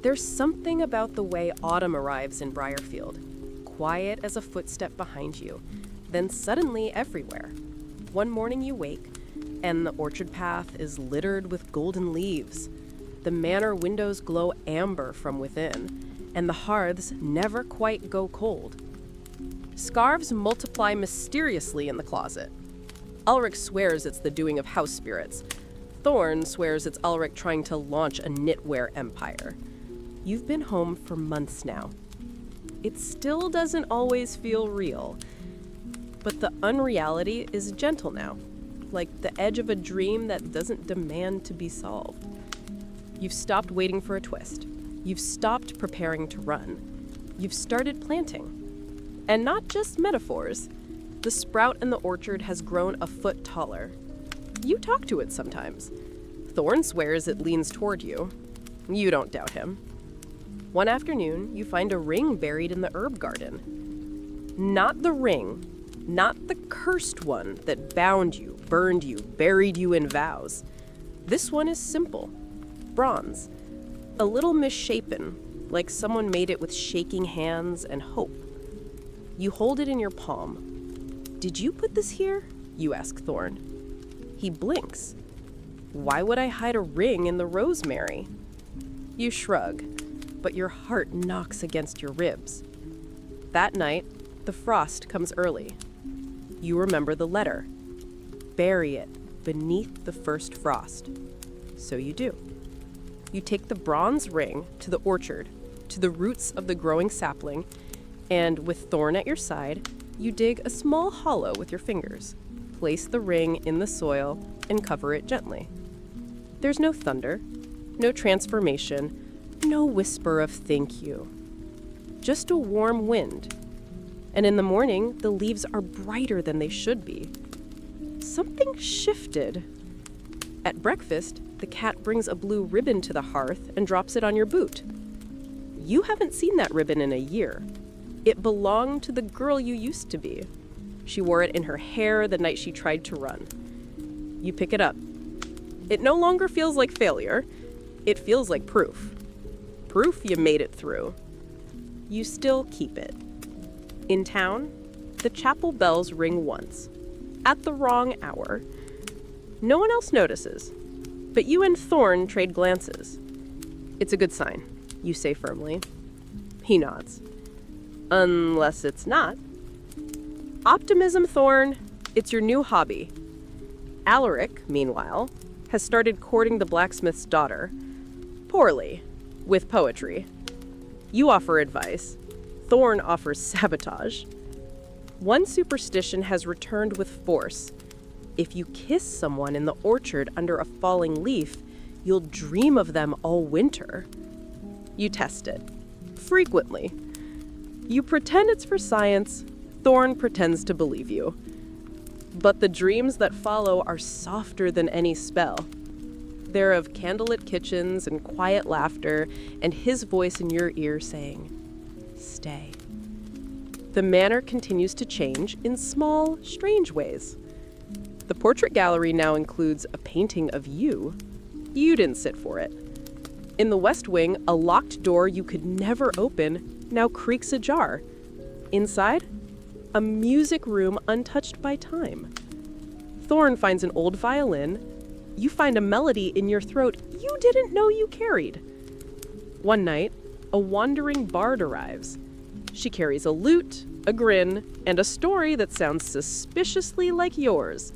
There's something about the way autumn arrives in Briarfield. Quiet as a footstep behind you, then suddenly everywhere. One morning you wake, and the orchard path is littered with golden leaves. The manor windows glow amber from within, and the hearths never quite go cold. Scarves multiply mysteriously in the closet. Ulrich swears it's the doing of house spirits. Thorn swears it's Ulrich trying to launch a knitwear empire. You've been home for months now. It still doesn't always feel real, but the unreality is gentle now, like the edge of a dream that doesn't demand to be solved. You've stopped waiting for a twist. You've stopped preparing to run. You've started planting. And not just metaphors. The sprout in the orchard has grown a foot taller. You talk to it sometimes. Thorn swears it leans toward you. You don't doubt him. One afternoon, you find a ring buried in the herb garden. Not the ring, not the cursed one that bound you, burned you, buried you in vows. This one is simple. Bronze. A little misshapen, like someone made it with shaking hands and hope. You hold it in your palm. "Did you put this here?" you ask Thorn. He blinks. "Why would I hide a ring in the rosemary?" You shrug, but your heart knocks against your ribs. That night, the frost comes early. You remember the letter. Bury it beneath the first frost. So you do. You take the bronze ring to the orchard, to the roots of the growing sapling, and with Thorn at your side, you dig a small hollow with your fingers. Place the ring in the soil and cover it gently. There's no thunder, no transformation, no whisper of thank you. Just a warm wind. And in the morning, the leaves are brighter than they should be. Something shifted. At breakfast, the cat brings a blue ribbon to the hearth and drops it on your boot. You haven't seen that ribbon in a year. It belonged to the girl you used to be. She wore it in her hair the night she tried to run. You pick it up. It no longer feels like failure. It feels like proof. Proof you made it through. You still keep it. In town, the chapel bells ring once, at the wrong hour. No one else notices, but you and Thorn trade glances. "It's a good sign," you say firmly. He nods. "Unless it's not." Optimism, Thorn, it's your new hobby. Alaric, meanwhile, has started courting the blacksmith's daughter. Poorly, with poetry. You offer advice. Thorn offers sabotage. One superstition has returned with force. If you kiss someone in the orchard under a falling leaf, you'll dream of them all winter. You test it. Frequently. You pretend it's for science. Thorn pretends to believe you. But the dreams that follow are softer than any spell. They're of candlelit kitchens and quiet laughter, and his voice in your ear saying, "Stay." The manor continues to change in small, strange ways. The portrait gallery now includes a painting of you. You didn't sit for it. In the West Wing, a locked door you could never open now creaks ajar. Inside, a music room untouched by time. Thorn finds an old violin. You find a melody in your throat you didn't know you carried. One night, a wandering bard arrives. She carries a lute, a grin, and a story that sounds suspiciously like yours.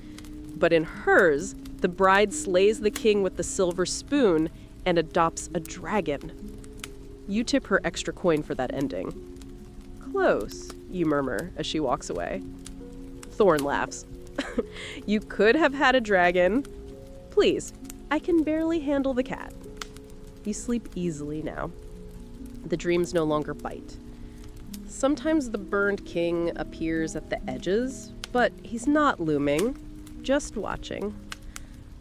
But in hers, the bride slays the king with the silver spoon and adopts a dragon. You tip her extra coin for that ending. "Close," you murmur as she walks away. Thorn laughs. "You could have had a dragon. Please, I can barely handle the cat." You sleep easily now. The dreams no longer bite. Sometimes the burned king appears at the edges, but he's not looming, just watching.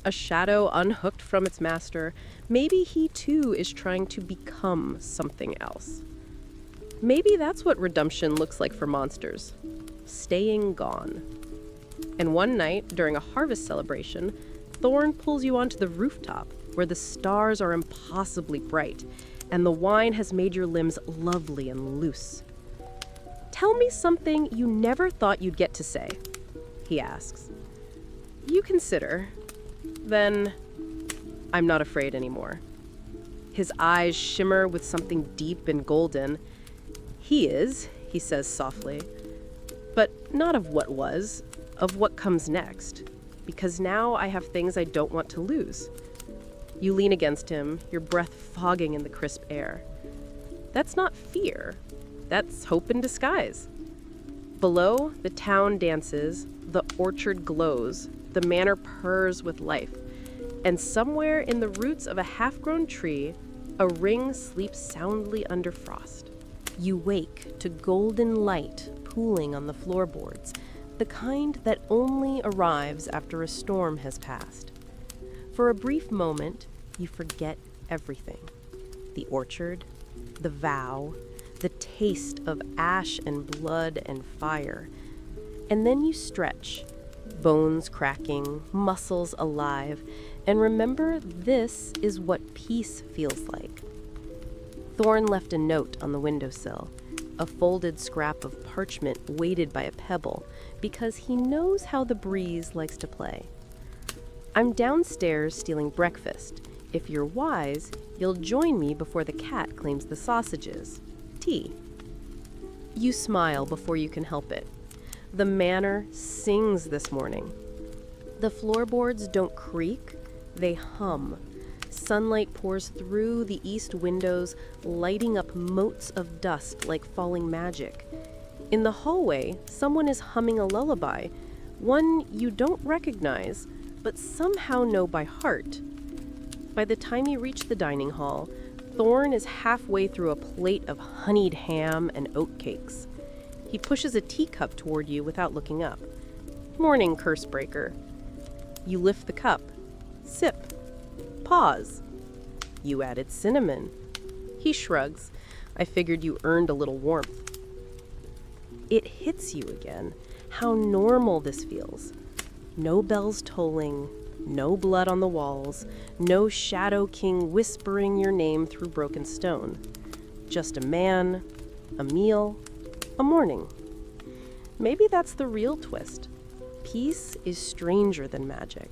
A shadow unhooked from its master. Maybe he too is trying to become something else. Maybe that's what redemption looks like for monsters. Staying gone. And one night, during a harvest celebration, Thorn pulls you onto the rooftop, where the stars are impossibly bright, and the wine has made your limbs lovely and loose. "Tell me something you never thought you'd get to say," he asks. You consider. Then, "I'm not afraid anymore." His eyes shimmer with something deep and golden. "He is," he says softly, "but not of what was, of what comes next, because now I have things I don't want to lose." You lean against him, your breath fogging in the crisp air. That's not fear. That's hope in disguise. Below, the town dances, the orchard glows, the manor purrs with life, and somewhere in the roots of a half-grown tree, a ring sleeps soundly under frost. You wake to golden light pooling on the floorboards, the kind that only arrives after a storm has passed. For a brief moment, you forget everything. The orchard, the vow, the taste of ash and blood and fire. And then you stretch, bones cracking, muscles alive, and remember this is what peace feels like. Thorn left a note on the windowsill, a folded scrap of parchment weighted by a pebble, because he knows how the breeze likes to play. "I'm downstairs stealing breakfast. If you're wise, you'll join me before the cat claims the sausages. Tea." You smile before you can help it. The manor sings this morning. The floorboards don't creak, they hum. Sunlight pours through the east windows, lighting up motes of dust like falling magic. In the hallway, someone is humming a lullaby, one you don't recognize, but somehow know by heart. By the time you reach the dining hall, Thorn is halfway through a plate of honeyed ham and oatcakes. He pushes a teacup toward you without looking up. "Morning, cursebreaker." You lift the cup. Sip. Pause. "You added cinnamon." He shrugs. "I figured you earned a little warmth." It hits you again, how normal this feels. No bells tolling, no blood on the walls, no shadow king whispering your name through broken stone. Just a man, a meal, a morning. Maybe that's the real twist. Peace is stranger than magic.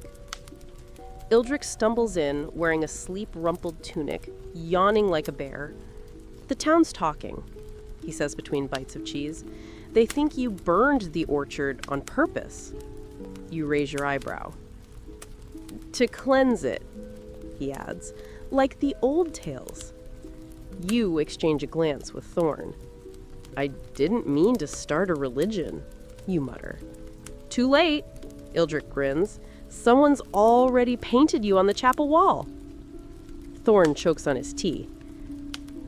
Ildrick stumbles in, wearing a sleep-rumpled tunic, yawning like a bear. "The town's talking," he says between bites of cheese. "They think you burned the orchard on purpose." You raise your eyebrow. "To cleanse it," he adds, "like the old tales." You exchange a glance with Thorn. "I didn't mean to start a religion," you mutter. "Too late," Ildrick grins. "Someone's already painted you on the chapel wall." Thorn chokes on his tea.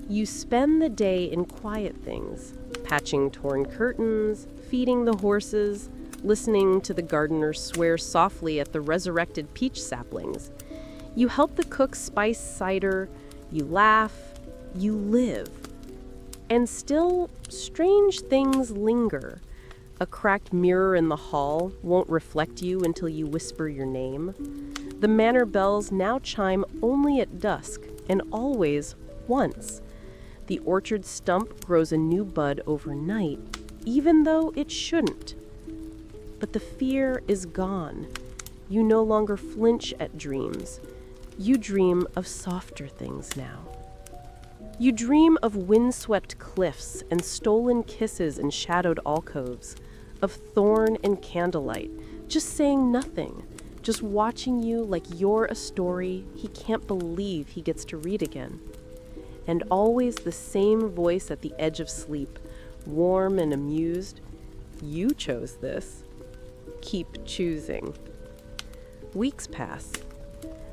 You spend the day in quiet things, patching torn curtains, feeding the horses, listening to the gardener swear softly at the resurrected peach saplings. You help the cook spice cider, you laugh, you live. And still, strange things linger. A cracked mirror in the hall won't reflect you until you whisper your name. The manor bells now chime only at dusk, and always once. The orchard stump grows a new bud overnight, even though it shouldn't. But the fear is gone. You no longer flinch at dreams. You dream of softer things now. You dream of windswept cliffs and stolen kisses in shadowed alcoves, of thorn and candlelight, just saying nothing, just watching you like you're a story he can't believe he gets to read again. And always the same voice at the edge of sleep, warm and amused. "You chose this. Keep choosing." Weeks pass.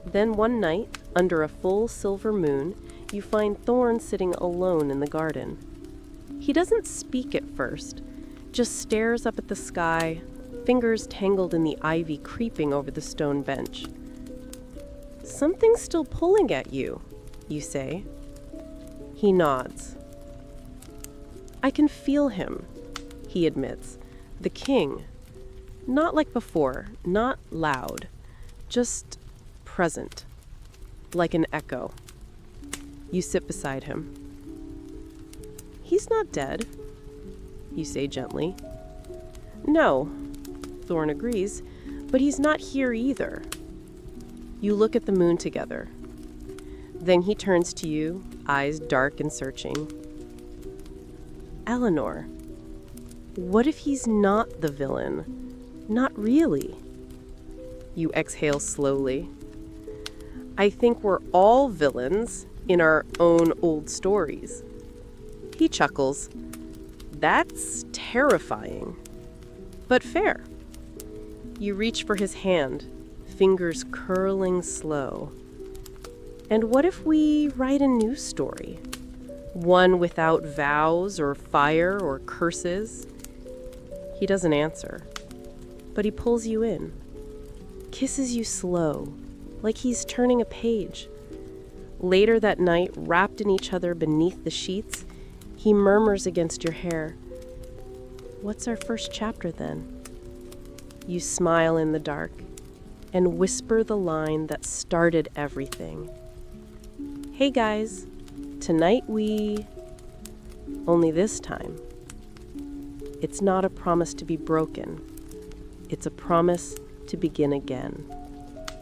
Then one night, under a full silver moon, you find Thorn sitting alone in the garden. He doesn't speak at first, just stares up at the sky, fingers tangled in the ivy creeping over the stone bench. "Something's still pulling at you," you say. He nods. "I can feel him," he admits. "The king. Not like before, not loud, just present, like an echo." You sit beside him. "He's not dead," you say gently. "No," Thorn agrees, "but he's not here either." You look at the moon together. Then he turns to you, eyes dark and searching. "Eleanor, what if he's not the villain? Not really?" You exhale slowly. "I think we're all villains in our own old stories." He chuckles. "That's terrifying, but fair." You reach for his hand, fingers curling slow. "And what if we write a new story? One without vows or fire or curses?" He doesn't answer, but he pulls you in, kisses you slow, like he's turning a page. Later that night, wrapped in each other beneath the sheets, he murmurs against your hair, "What's our first chapter then?" You smile in the dark and whisper the line that started everything. "Hey guys, tonight we..." Only this time, it's not a promise to be broken. It's a promise to begin again.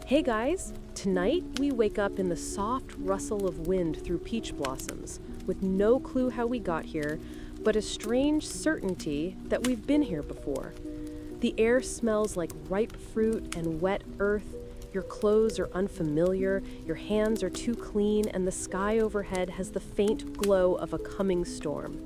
Hey guys, tonight we wake up in the soft rustle of wind through peach blossoms, with no clue how we got here, but a strange certainty that we've been here before. The air smells like ripe fruit and wet earth. Your clothes are unfamiliar, your hands are too clean, and the sky overhead has the faint glow of a coming storm.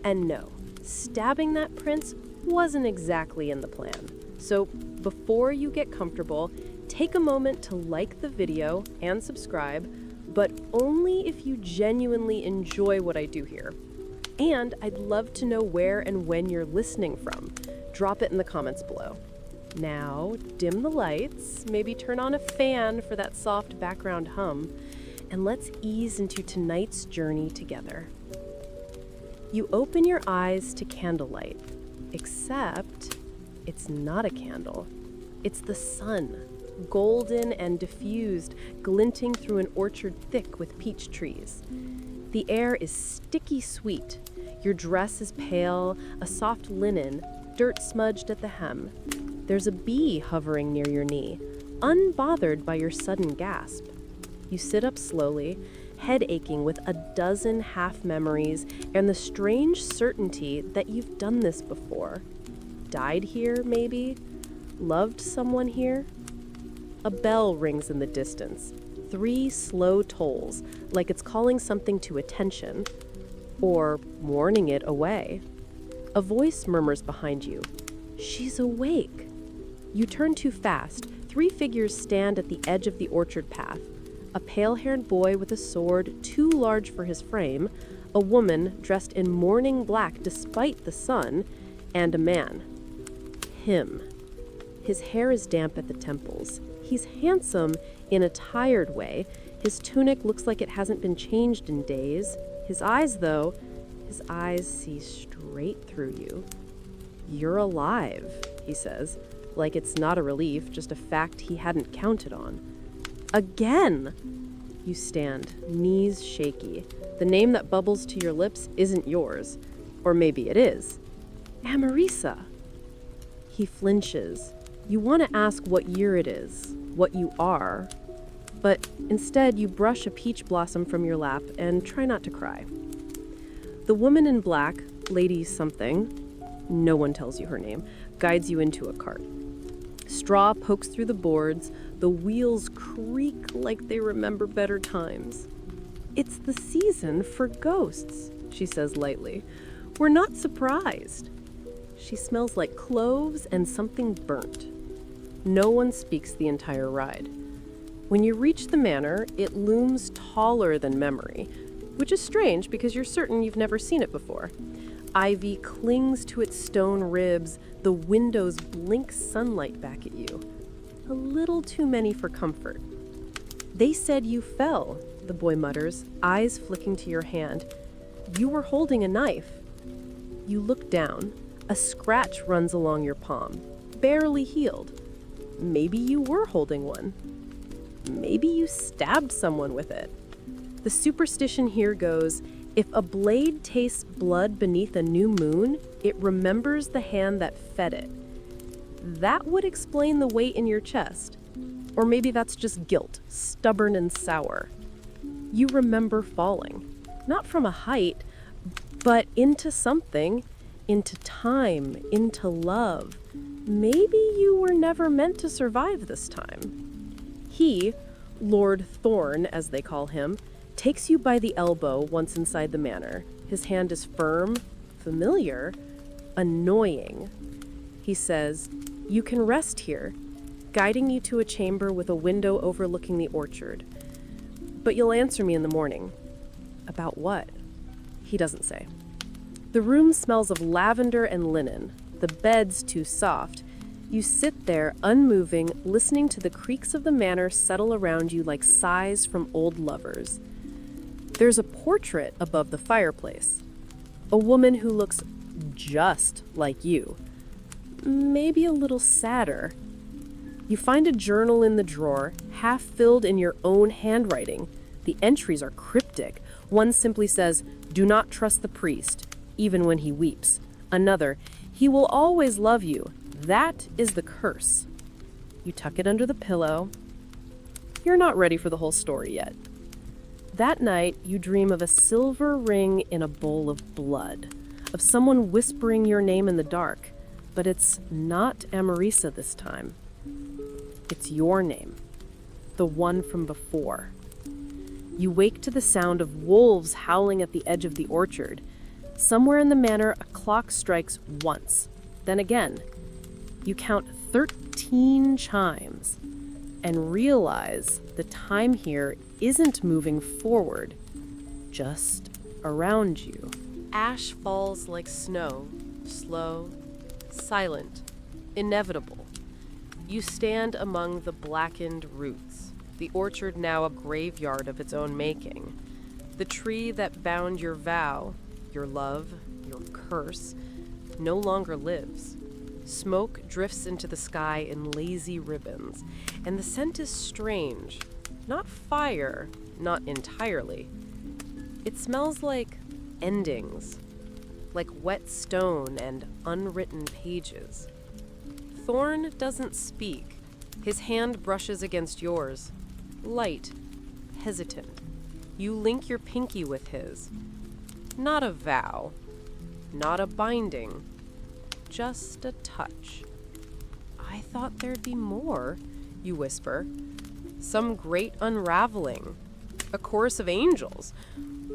And no, stabbing that prince wasn't exactly in the plan. So before you get comfortable, take a moment to like the video and subscribe, but only if you genuinely enjoy what I do here. And I'd love to know where and when you're listening from. Drop it in the comments below. Now, dim the lights, maybe turn on a fan for that soft background hum, and let's ease into tonight's journey together. You open your eyes to candlelight, except it's not a candle. It's the sun, golden and diffused, glinting through an orchard thick with peach trees. The air is sticky sweet. Your dress is pale, a soft linen, dirt smudged at the hem. There's a bee hovering near your knee, unbothered by your sudden gasp. You sit up slowly, head aching with a dozen half memories and the strange certainty that you've done this before. Died here, maybe? Loved someone here? A bell rings in the distance, 3 slow tolls, like it's calling something to attention, or warning it away. A voice murmurs behind you, "She's awake." You turn too fast. 3 figures stand at the edge of the orchard path. A pale-haired boy with a sword too large for his frame, a woman dressed in morning black despite the sun, and a man. Him. His hair is damp at the temples. He's handsome in a tired way. His tunic looks like it hasn't been changed in days. His eyes, though, his eyes see straight through you. "You're alive," he says, like it's not a relief, just a fact he hadn't counted on. "Again!" You stand, knees shaky. The name that bubbles to your lips isn't yours. Or maybe it is. "Amarisa." He flinches. You want to ask what year it is, what you are, but instead you brush a peach blossom from your lap and try not to cry. The woman in black, Lady something, no one tells you her name, guides you into a cart. Straw pokes through the boards, the wheels creak like they remember better times. "It's the season for ghosts," she says lightly. "We're not surprised." She smells like cloves and something burnt. No one speaks the entire ride. When you reach the manor, it looms taller than memory, which is strange because you're certain you've never seen it before. Ivy clings to its stone ribs, the windows blink sunlight back at you. A little too many for comfort. "They said you fell," the boy mutters, eyes flicking to your hand. "You were holding a knife." You look down. A scratch runs along your palm, barely healed. Maybe you were holding one. Maybe you stabbed someone with it. The superstition here goes, if a blade tastes blood beneath a new moon, it remembers the hand that fed it. That would explain the weight in your chest. Or maybe that's just guilt, stubborn and sour. You remember falling, not from a height, but into something, into time, into love. Maybe you were never meant to survive this time. He, Lord Thorn, as they call him, takes you by the elbow once inside the manor. His hand is firm, familiar, annoying. He says, "You can rest here," guiding you to a chamber with a window overlooking the orchard. "But you'll answer me in the morning." About what? He doesn't say. The room smells of lavender and linen, the bed's too soft. You sit there, unmoving, listening to the creaks of the manor settle around you like sighs from old lovers. There's a portrait above the fireplace. A woman who looks just like you. Maybe a little sadder. You find a journal in the drawer, half filled in your own handwriting. The entries are cryptic. One simply says, "Do not trust the priest, even when he weeps." Another, "He will always love you. That is the curse." You tuck it under the pillow. You're not ready for the whole story yet. That night, you dream of a silver ring in a bowl of blood, of someone whispering your name in the dark. But it's not Amarisa this time. It's your name, the one from before. You wake to the sound of wolves howling at the edge of the orchard. Somewhere in the manor, a clock strikes once, then again. You count 13 chimes and realize the time here isn't moving forward, just around you. Ash falls like snow, slow, silent, inevitable. You stand among the blackened roots, the orchard now a graveyard of its own making. The tree that bound your vow, your love, your curse, no longer lives. Smoke drifts into the sky in lazy ribbons, and the scent is strange. Not fire, not entirely. It smells like endings, like wet stone and unwritten pages. Thorn doesn't speak. His hand brushes against yours, light, hesitant. You link your pinky with his. Not a vow, not a binding, just a touch. "I thought there'd be more," you whisper. "Some great unraveling, a chorus of angels,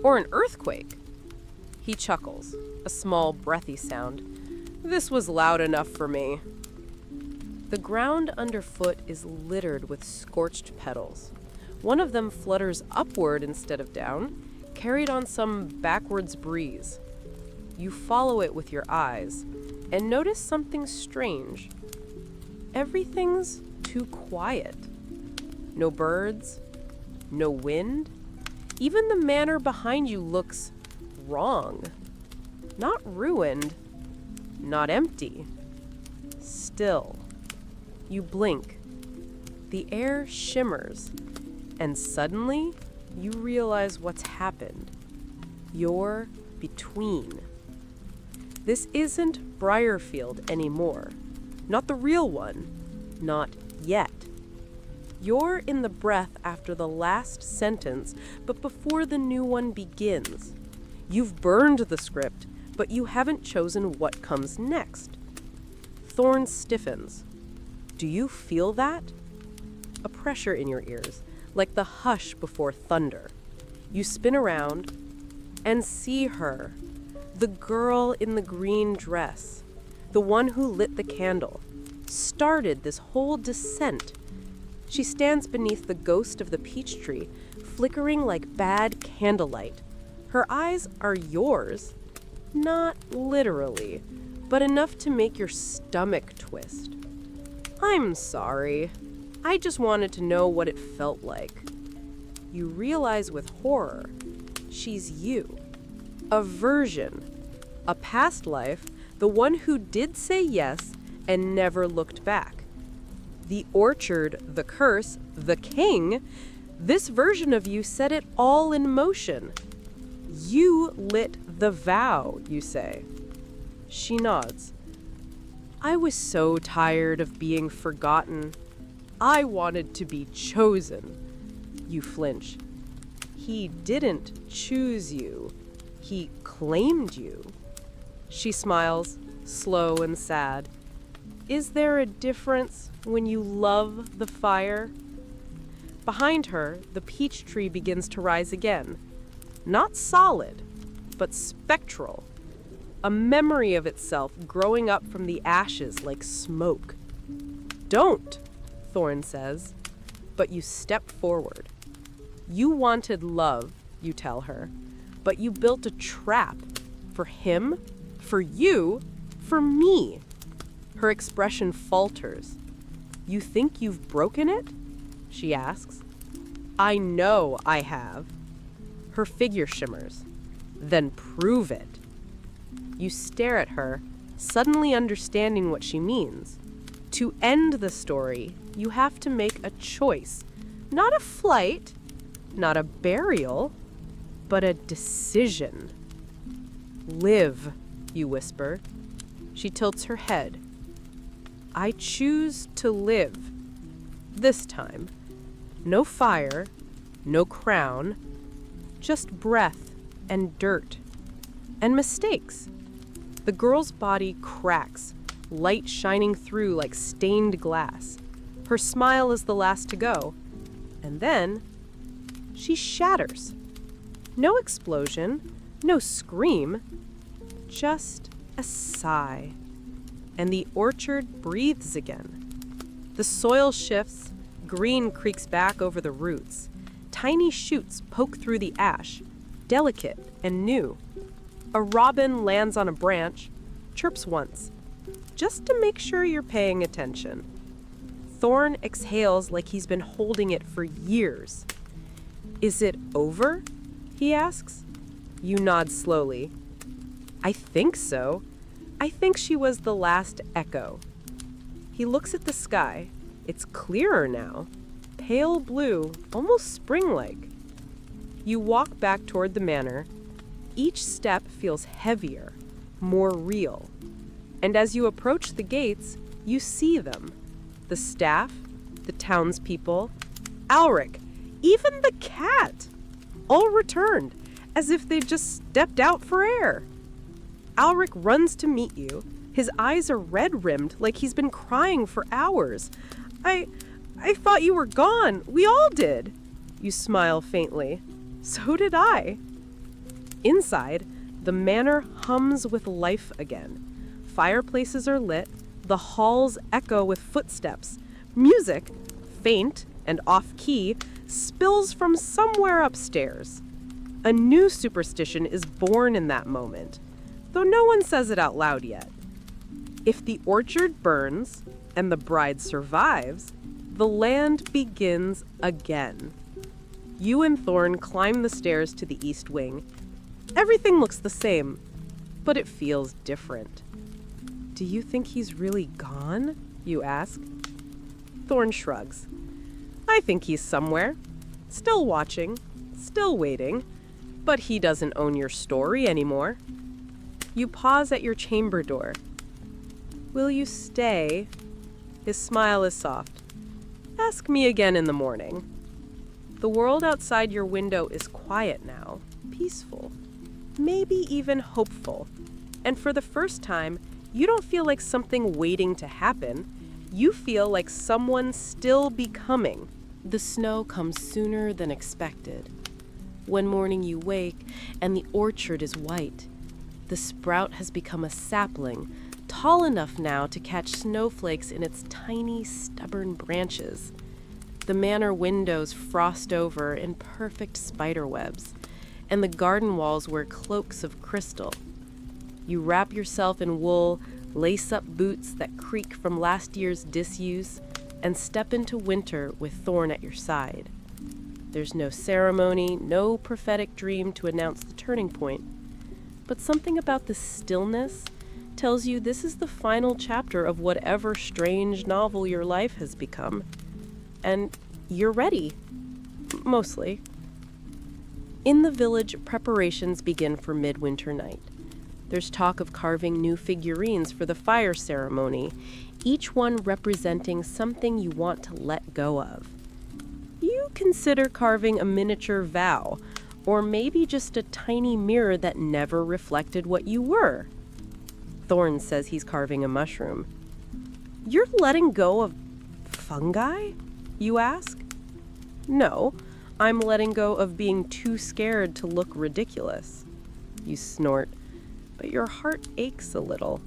or an earthquake." He chuckles, a small, breathy sound. "This was loud enough for me." The ground underfoot is littered with scorched petals. One of them flutters upward instead of down, carried on some backwards breeze. You follow it with your eyes and notice something strange. Everything's too quiet. No birds, no wind. Even the manor behind you looks wrong. Not ruined, not empty. Still. You blink. The air shimmers, and suddenly you realize what's happened. You're between. This isn't Briarfield anymore. Not the real one. Not yet. You're in the breath after the last sentence, but before the new one begins. You've burned the script, but you haven't chosen what comes next. Thorn stiffens. Do you feel that? A pressure in your ears, like the hush before thunder. You spin around and see her, the girl in the green dress, the one who lit the candle, started this whole descent. She stands beneath the ghost of the peach tree, flickering like bad candlelight. Her eyes are yours, not literally, but enough to make your stomach twist. "I'm sorry. I just wanted to know what it felt like." You realize with horror, she's you. A version, a past life, the one who did say yes and never looked back. The orchard, the curse, the king, This version of you set it all in motion. You lit the vow, you say. She nods. I was so tired of being forgotten. I wanted to be chosen. You flinch. He didn't choose you. He claimed you. She smiles, slow and sad. Is there a difference when you love the fire? Behind her, the peach tree begins to rise again. Not solid, but spectral. A memory of itself growing up from the ashes like smoke. Don't, Thorn says, but you step forward. You wanted love, you tell her, but you built a trap for him, for you, for me. Her expression falters. You think you've broken it? She asks. I know I have. Her figure shimmers. Then prove it. You stare at her, suddenly understanding what she means. To end the story, you have to make a choice. Not a flight, not a burial, but a decision. Live, you whisper. She tilts her head. I choose to live. This time. No fire, no crown, just breath and dirt and mistakes. The girl's body cracks, light shining through like stained glass. Her smile is the last to go. And then she shatters. No explosion, no scream, just a sigh. And the orchard breathes again. The soil shifts, green creaks back over the roots. Tiny shoots poke through the ash, delicate and new. A robin lands on a branch, chirps once, just to make sure you're paying attention. Thorn exhales like he's been holding it for years. Is it over? He asks. You nod slowly. I think so. I think she was the last echo. He looks at the sky. It's clearer now. Pale blue, almost spring-like. You walk back toward the manor. Each step feels heavier, more real. And as you approach the gates, you see them. The staff, the townspeople, Alric, even the cat, all returned, as if they'd just stepped out for air. Alric runs to meet you. His eyes are red-rimmed like he's been crying for hours. I thought you were gone. We all did. You smile faintly. So did I. Inside, the manor hums with life again. Fireplaces are lit. The halls echo with footsteps. Music, faint and off-key, spills from somewhere upstairs. A new superstition is born in that moment, though no one says it out loud yet. If the orchard burns and the bride survives, the land begins again. You and Thorn climb the stairs to the east wing. Everything looks the same, but it feels different. Do you think he's really gone? You ask. Thorn shrugs. I think he's somewhere. Still watching, still waiting, but he doesn't own your story anymore. You pause at your chamber door. Will you stay? His smile is soft. Ask me again in the morning. The world outside your window is quiet now, peaceful, maybe even hopeful. And for the first time, you don't feel like something waiting to happen. You feel like someone still becoming. The snow comes sooner than expected. One morning you wake and the orchard is white. The sprout has become a sapling, tall enough now to catch snowflakes in its tiny, stubborn branches. The manor windows frost over in perfect spider webs, and the garden walls wear cloaks of crystal. You wrap yourself in wool, lace up boots that creak from last year's disuse, and step into winter with Thorn at your side. There's no ceremony, no prophetic dream to announce the turning point, but something about the stillness tells you this is the final chapter of whatever strange novel your life has become. And you're ready. Mostly. In the village, preparations begin for midwinter night. There's talk of carving new figurines for the fire ceremony, each one representing something you want to let go of. You consider carving a miniature vow, or maybe just a tiny mirror that never reflected what you were. Thorn says he's carving a mushroom. You're letting go of fungi, you ask? No, I'm letting go of being too scared to look ridiculous. You snort, but your heart aches a little.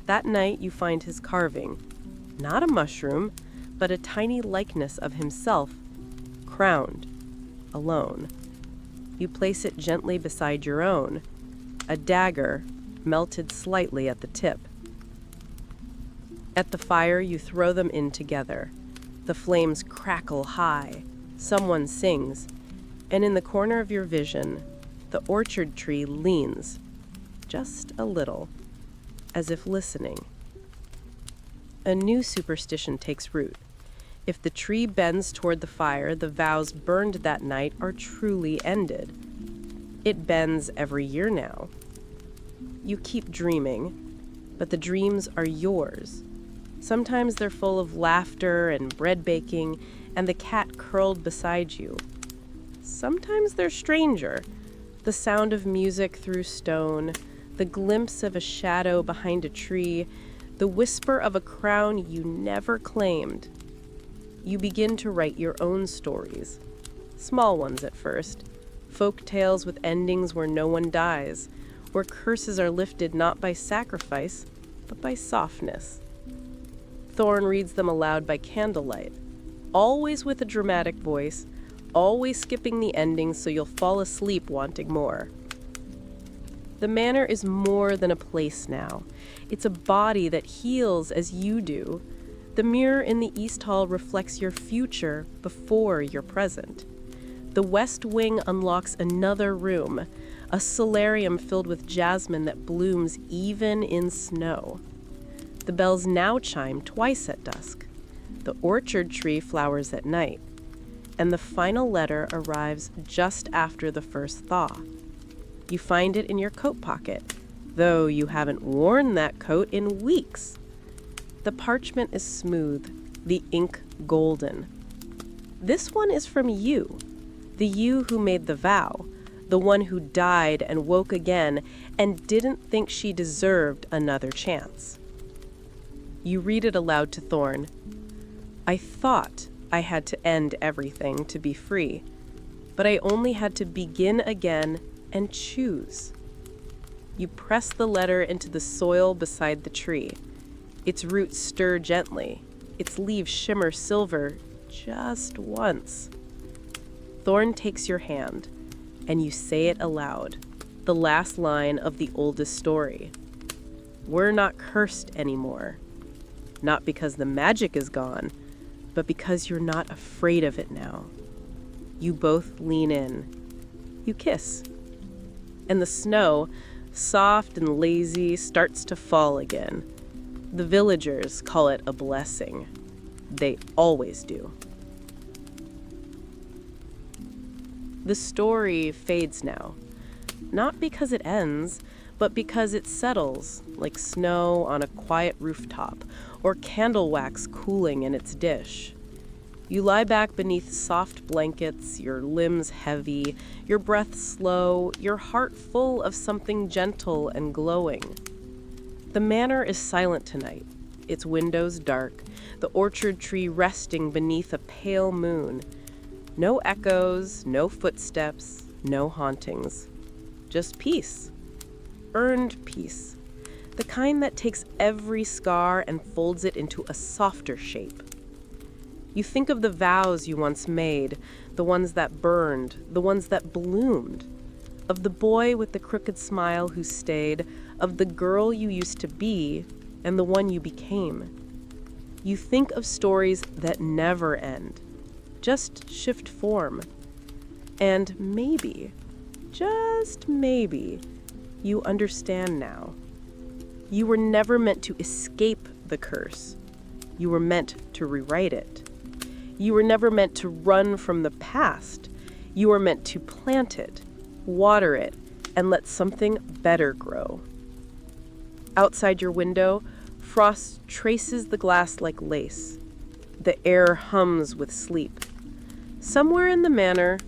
That night you find his carving, not a mushroom, but a tiny likeness of himself, crowned, alone. You place it gently beside your own, a dagger melted slightly at the tip. At the fire, you throw them in together. The flames crackle high, someone sings, and in the corner of your vision, the orchard tree leans, just a little, as if listening. A new superstition takes root. If the tree bends toward the fire, the vows burned that night are truly ended. It bends every year now. You keep dreaming, but the dreams are yours. Sometimes they're full of laughter and bread baking and the cat curled beside you. Sometimes they're stranger, the sound of music through stone, the glimpse of a shadow behind a tree, the whisper of a crown you never claimed. You begin to write your own stories, small ones at first, folk tales with endings where no one dies, where curses are lifted not by sacrifice, but by softness. Thorn reads them aloud by candlelight, always with a dramatic voice, always skipping the endings so you'll fall asleep wanting more. The manor is more than a place now. It's a body that heals as you do. The mirror in the East Hall reflects your future before your present. The West Wing unlocks another room, a solarium filled with jasmine that blooms even in snow. The bells now chime twice at dusk. The orchard tree flowers at night. And the final letter arrives just after the first thaw. You find it in your coat pocket, though you haven't worn that coat in weeks. The parchment is smooth, the ink golden. This one is from you, the you who made the vow, the one who died and woke again and didn't think she deserved another chance. You read it aloud to Thorn. I thought I had to end everything to be free, but I only had to begin again and choose. You press the letter into the soil beside the tree. Its roots stir gently. Its leaves shimmer silver just once. Thorn takes your hand, and you say it aloud, the last line of the oldest story. We're not cursed anymore. Not because the magic is gone, but because you're not afraid of it now. You both lean in. You kiss. And the snow, soft and lazy, starts to fall again. The villagers call it a blessing. They always do. The story fades now. Not because it ends, but because it settles, like snow on a quiet rooftop, or candle wax cooling in its dish. You lie back beneath soft blankets, your limbs heavy, your breath slow, your heart full of something gentle and glowing. The manor is silent tonight, its windows dark, the orchard tree resting beneath a pale moon. No echoes, no footsteps, no hauntings. Just peace. Earned peace. The kind that takes every scar and folds it into a softer shape. You think of the vows you once made, the ones that burned, the ones that bloomed, of the boy with the crooked smile who stayed, of the girl you used to be, and the one you became. You think of stories that never end, just shift form. And maybe, just maybe, you understand now. You were never meant to escape the curse. You were meant to rewrite it. You were never meant to run from the past. You were meant to plant it, water it, and let something better grow. Outside your window, frost traces the glass like lace. The air hums with sleep. Somewhere in the manor,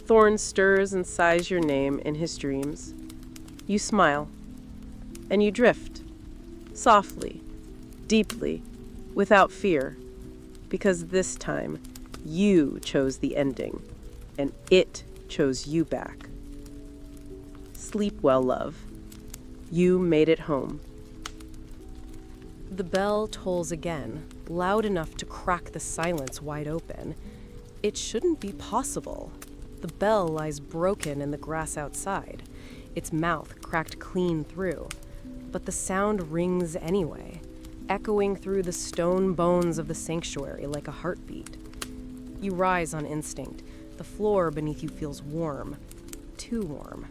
Thorn stirs and sighs your name in his dreams. You smile, and you drift, softly, deeply, without fear, because this time you chose the ending, and it chose you back. Sleep well, love. You made it home. The bell tolls again, loud enough to crack the silence wide open. It shouldn't be possible. The bell lies broken in the grass outside, its mouth cracked clean through. But the sound rings anyway, echoing through the stone bones of the sanctuary like a heartbeat. You rise on instinct. The floor beneath you feels warm, too warm.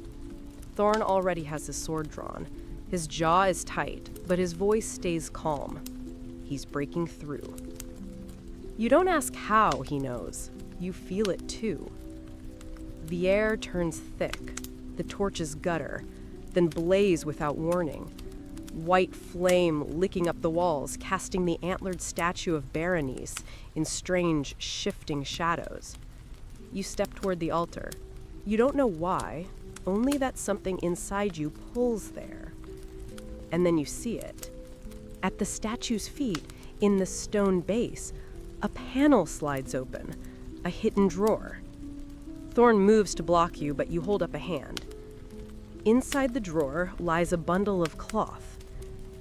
Thorn already has his sword drawn. His jaw is tight, but his voice stays calm. He's breaking through. You don't ask how he knows. You feel it too. The air turns thick. The torches gutter, then blaze without warning. White flame licking up the walls, casting the antlered statue of Berenice in strange, shifting shadows. You step toward the altar. You don't know why, only that something inside you pulls there. And then you see it. At the statue's feet, in the stone base, a panel slides open, a hidden drawer. Thorn moves to block you, but you hold up a hand. Inside the drawer lies a bundle of cloth.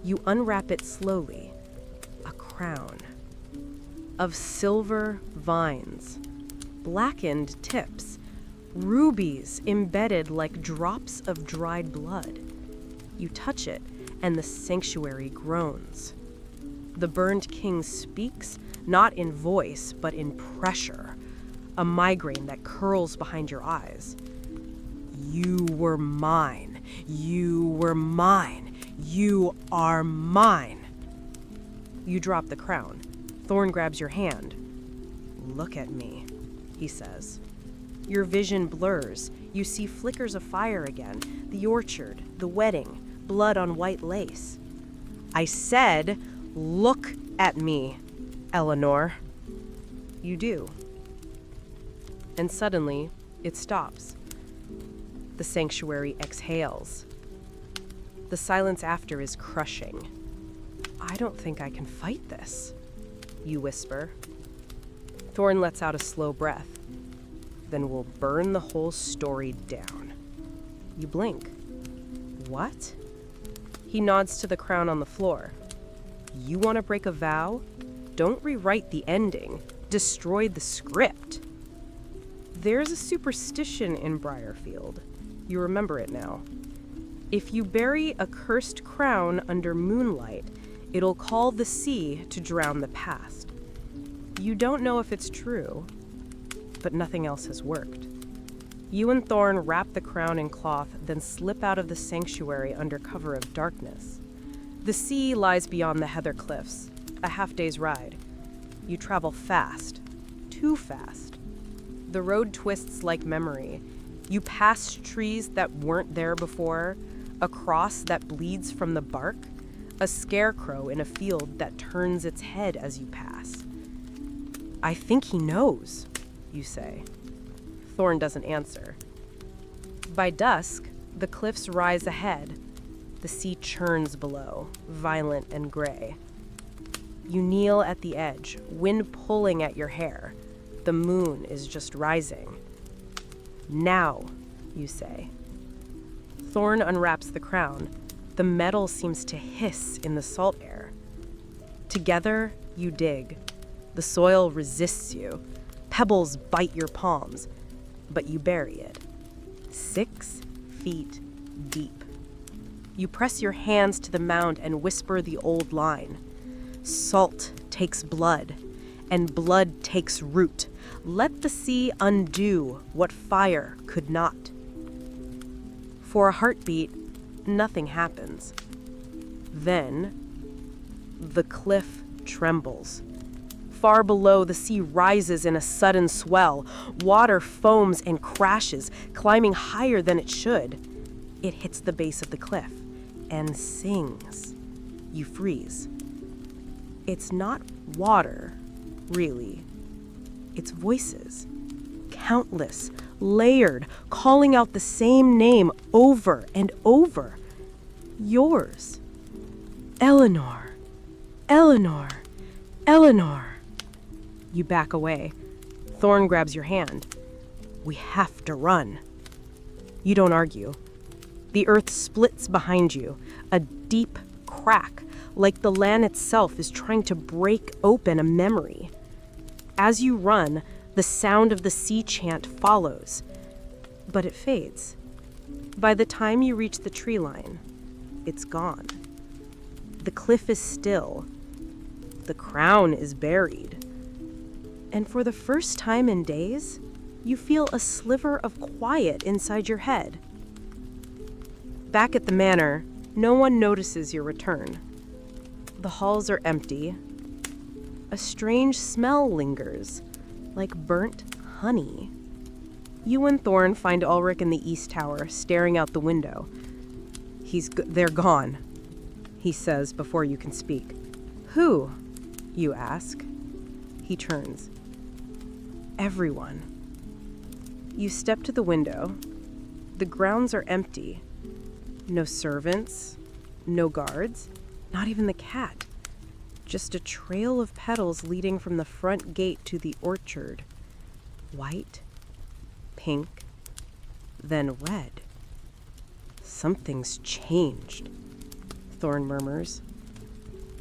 You unwrap it slowly. A crown. Of silver vines. Blackened tips. Rubies embedded like drops of dried blood. You touch it, and the sanctuary groans. The burned king speaks, not in voice, but in pressure. A migraine that curls behind your eyes. You were mine. You were mine. You are mine. You drop the crown. Thorn grabs your hand. Look at me, he says. Your vision blurs. You see flickers of fire again. The orchard, the wedding, blood on white lace. I said, look at me, Eleanor. You do. And suddenly, it stops. The sanctuary exhales. The silence after is crushing. I don't think I can fight this, you whisper. Thorn lets out a slow breath. Then we'll burn the whole story down. You blink. What? He nods to the crown on the floor. You want to break a vow? Don't rewrite the ending. Destroy the script. There's a superstition in Briarfield. You remember it now. If you bury a cursed crown under moonlight, it'll call the sea to drown the past. You don't know if it's true, but nothing else has worked. You and Thorn wrap the crown in cloth, then slip out of the sanctuary under cover of darkness. The sea lies beyond the heather cliffs, a half-day's ride. You travel fast, too fast. The road twists like memory. You pass trees that weren't there before, a cross that bleeds from the bark, a scarecrow in a field that turns its head as you pass. I think he knows, you say. Thorn doesn't answer. By dusk, the cliffs rise ahead. The sea churns below, violent and gray. You kneel at the edge, wind pulling at your hair. The moon is just rising. Now, you say. Thorn unwraps the crown. The metal seems to hiss in the salt air. Together, you dig. The soil resists you. Pebbles bite your palms, but you bury it. 6 feet deep. You press your hands to the mound and whisper the old line. Salt takes blood, and blood takes root. Let the sea undo what fire could not. For a heartbeat, nothing happens. Then, the cliff trembles. Far below, the sea rises in a sudden swell. Water foams and crashes, climbing higher than it should. It hits the base of the cliff and sings. You freeze. It's not water, really. It's voices. Countless, layered, calling out the same name over and over. Yours. Eleanor. Eleanor. Eleanor. You back away. Thorn grabs your hand. We have to run. You don't argue. The earth splits behind you, a deep crack, like the land itself is trying to break open a memory. As you run, the sound of the sea chant follows, but it fades. By the time you reach the tree line, it's gone. The cliff is still. The crown is buried. And for the first time in days, you feel a sliver of quiet inside your head. Back at the manor, no one notices your return. The halls are empty. A strange smell lingers, like burnt honey. You and Thorn find Ulrich in the east tower, staring out the window. They're gone, he says before you can speak. Who? You ask. He turns. Everyone. You step to the window. The grounds are empty. No servants, no guards, not even the cat. Just a trail of petals leading from the front gate to the orchard. White, pink, then red. Something's changed, Thorn murmurs.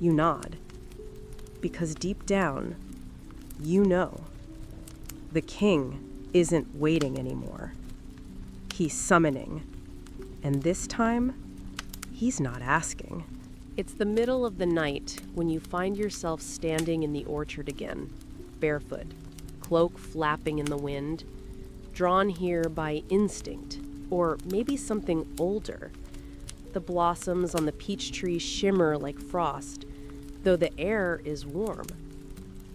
You nod, because deep down, you know. The king isn't waiting anymore. He's summoning. And this time, he's not asking. It's the middle of the night when you find yourself standing in the orchard again, barefoot, cloak flapping in the wind, drawn here by instinct, or maybe something older. The blossoms on the peach tree shimmer like frost, though the air is warm.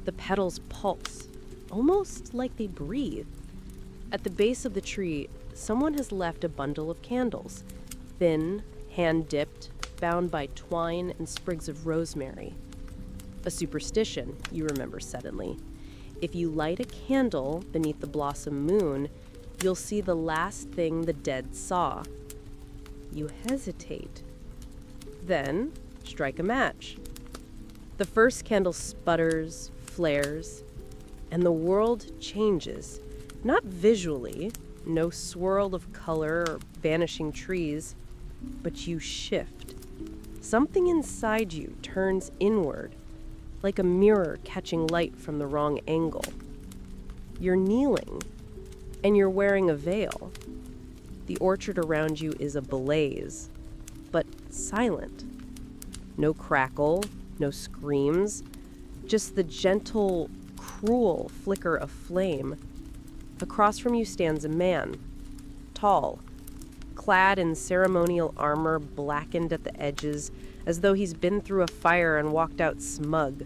The petals pulse, almost like they breathe. At the base of the tree, someone has left a bundle of candles, thin, hand-dipped, bound by twine and sprigs of rosemary. A superstition, you remember suddenly. If you light a candle beneath the blossom moon, you'll see the last thing the dead saw. You hesitate. Then, strike a match. The first candle sputters, flares, and the world changes. Not visually, no swirl of color or vanishing trees, but you shift. Something inside you turns inward, like a mirror catching light from the wrong angle. You're kneeling, and you're wearing a veil. The orchard around you is ablaze, but silent. No crackle, no screams, just the gentle, cruel flicker of flame. Across from you stands a man, tall, clad in ceremonial armor blackened at the edges, as though he's been through a fire and walked out smug.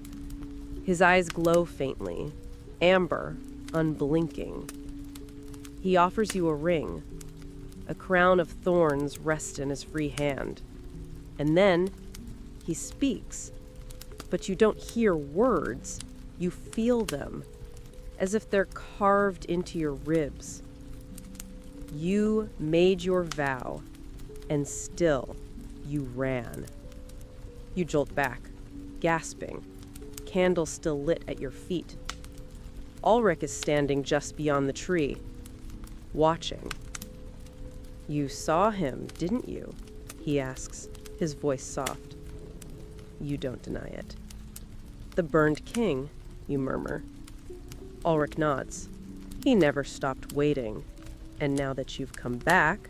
His eyes glow faintly, amber, unblinking. He offers you a ring. A crown of thorns rests in his free hand. And then he speaks, but you don't hear words, you feel them, as if they're carved into your ribs. You made your vow, and still you ran. You jolt back, gasping, candle still lit at your feet. Ulrich is standing just beyond the tree, watching. You saw him, didn't you? He asks, his voice soft. You don't deny it. The burned king, you murmur. Ulrich nods. He never stopped waiting. And now that you've come back,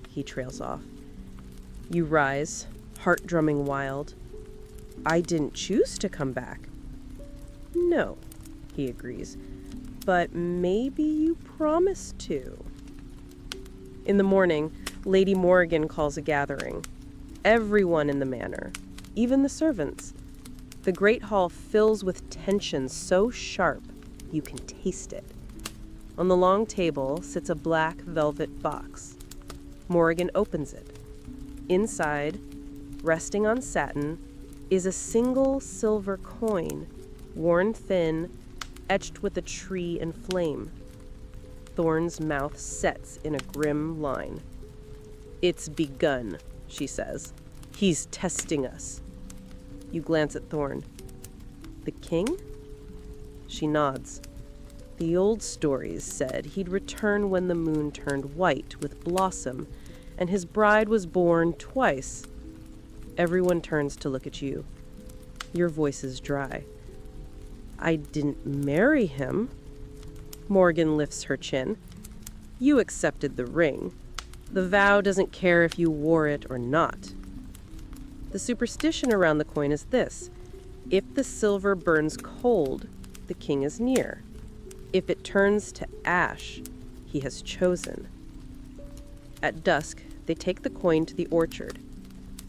he trails off. You rise, heart drumming wild. I didn't choose to come back. No, he agrees. But maybe you promised to. In the morning, Lady Morrigan calls a gathering. Everyone in the manor, even the servants. The great hall fills with tension so sharp you can taste it. On the long table sits a black velvet box. Morrigan opens it. Inside, resting on satin, is a single silver coin, worn thin, etched with a tree and flame. Thorn's mouth sets in a grim line. "It's begun," she says. "He's testing us." You glance at Thorn. "The king?" She nods. The old stories said he'd return when the moon turned white with blossom, and his bride was born twice. Everyone turns to look at you. Your voice is dry. "I didn't marry him." Morgan lifts her chin. "You accepted the ring. The vow doesn't care if you wore it or not." The superstition around the coin is this: if the silver burns cold, the king is near. If it turns to ash, he has chosen. At dusk, they take the coin to the orchard,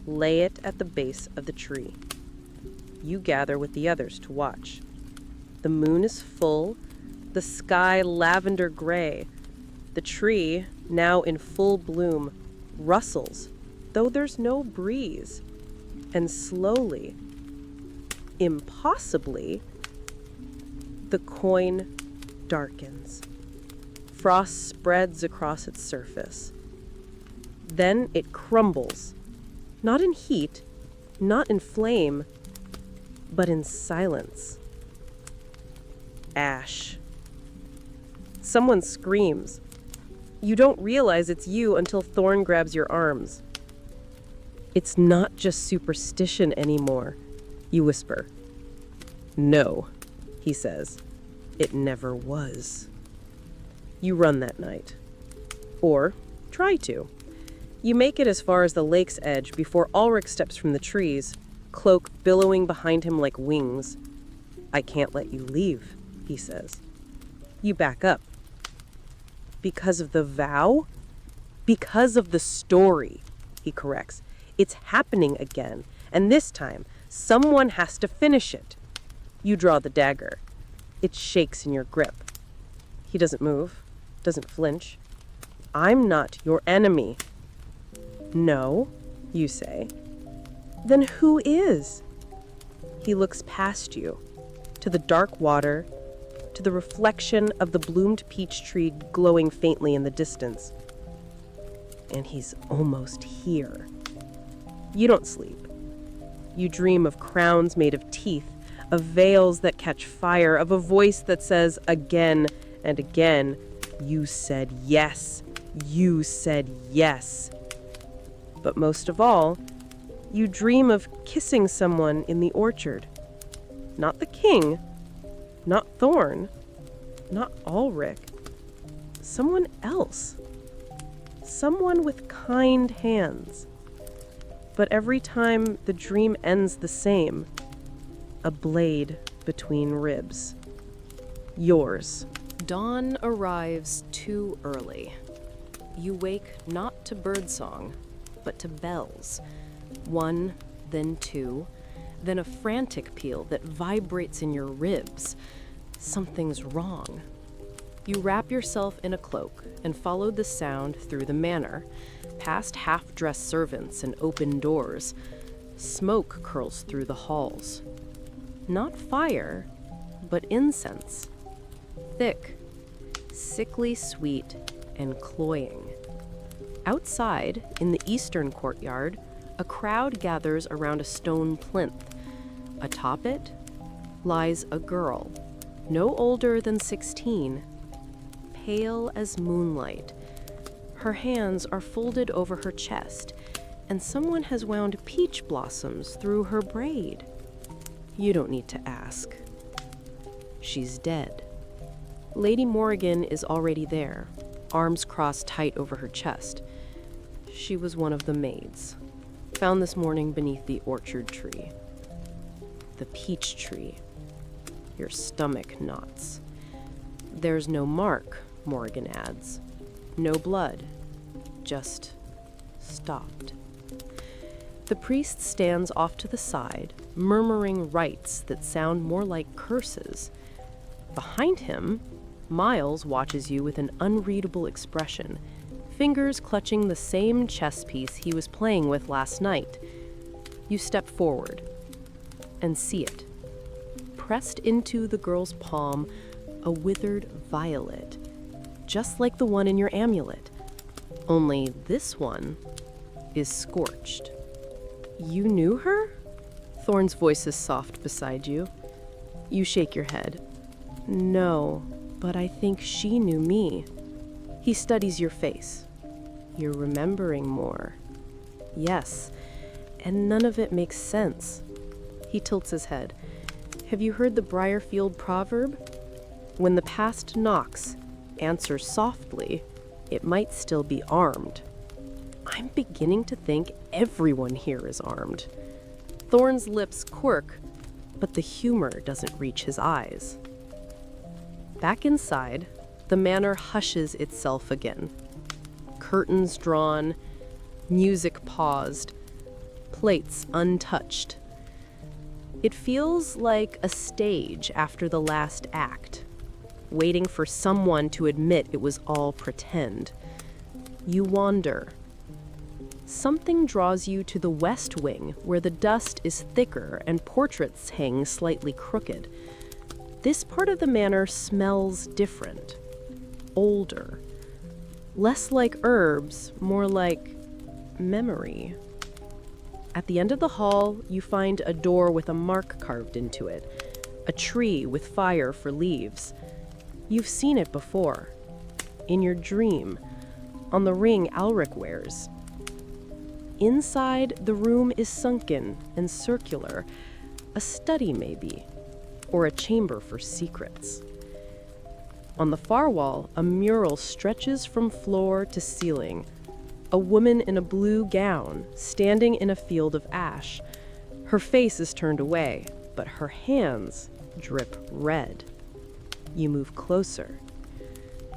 lay it at the base of the tree. You gather with the others to watch. The moon is full, the sky lavender gray. The tree, now in full bloom, rustles, though there's no breeze. And slowly, impossibly, the coin darkens. Frost spreads across its surface. Then it crumbles, not in heat, not in flame, but in silence. Ash. Someone screams. You don't realize it's you until Thorn grabs your arms. "It's not just superstition anymore," you whisper. "No," he says. "It never was." You run that night. Or try to. You make it as far as the lake's edge before Ulrich steps from the trees, cloak billowing behind him like wings. "I can't let you leave," he says. You back up. "Because of the vow?" "Because of the story," he corrects. "It's happening again, and this time, someone has to finish it." You draw the dagger. It shakes in your grip. He doesn't move, doesn't flinch. "I'm not your enemy." "No," you say. "Then who is?" He looks past you, to the dark water, to the reflection of the bloomed peach tree glowing faintly in the distance. And he's almost here. You don't sleep. You dream of crowns made of teeth, of veils that catch fire, of a voice that says again and again, "You said yes. You said yes." But most of all, you dream of kissing someone in the orchard. Not the king, not Thorn, not Ulrich. Someone else. Someone with kind hands. But every time the dream ends the same, a blade between ribs. Yours. Dawn arrives too early. You wake not to birdsong, but to bells. One, then two, then a frantic peal that vibrates in your ribs. Something's wrong. You wrap yourself in a cloak and follow the sound through the manor, past half-dressed servants and open doors. Smoke curls through the halls. Not fire, but incense. Thick, sickly sweet, and cloying. Outside, in the eastern courtyard, a crowd gathers around a stone plinth. Atop it lies a girl, no older than 16, pale as moonlight. Her hands are folded over her chest, and someone has wound peach blossoms through her braid. You don't need to ask. She's dead. Lady Morrigan is already there, arms crossed tight over her chest. She was one of the maids, found this morning beneath the orchard tree. The peach tree. Your stomach knots. There's no mark, Morrigan adds. No blood. Just stopped. The priest stands off to the side, murmuring rites that sound more like curses. Behind him, Miles watches you with an unreadable expression, fingers clutching the same chess piece he was playing with last night. You step forward and see it. Pressed into the girl's palm, a withered violet, just like the one in your amulet. Only this one is scorched. You knew her? Thorn's voice is soft beside you. You shake your head. No, but I think she knew me. He studies your face. You're remembering more. Yes, and none of it makes sense. He tilts his head. Have you heard the Briarfield proverb? When the past knocks, answer softly. It might still be armed. I'm beginning to think everyone here is armed. Thorn's lips quirk, but the humor doesn't reach his eyes. Back inside, the manor hushes itself again. Curtains drawn, music paused, plates untouched. It feels like a stage after the last act, waiting for someone to admit it was all pretend. You wander. Something draws you to the west wing, where the dust is thicker and portraits hang slightly crooked. This part of the manor smells different, older, less like herbs, more like memory. At the end of the hall, you find a door with a mark carved into it, a tree with fire for leaves. You've seen it before, in your dream, on the ring Alric wears. Inside, the room is sunken and circular, a study maybe, or a chamber for secrets. On the far wall, a mural stretches from floor to ceiling. A woman in a blue gown, standing in a field of ash. Her face is turned away, but her hands drip red. You move closer.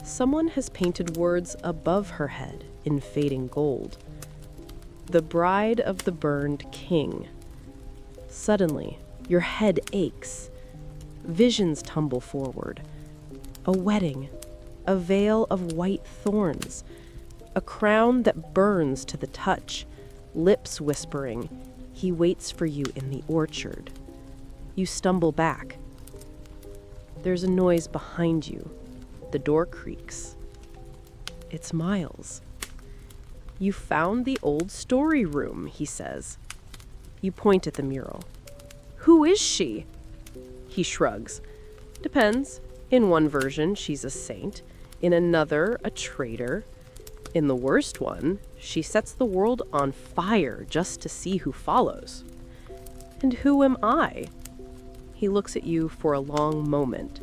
Someone has painted words above her head in fading gold. The bride of the burned king. Suddenly, your head aches. Visions tumble forward. A wedding, a veil of white thorns, a crown that burns to the touch, lips whispering, "He waits for you in the orchard." You stumble back. There's a noise behind you. The door creaks. It's Miles. You found the old story room, he says. You point at the mural. Who is she? He shrugs. Depends. In one version, she's a saint. In another, a traitor. In the worst one, she sets the world on fire just to see who follows. And who am I? He looks at you for a long moment.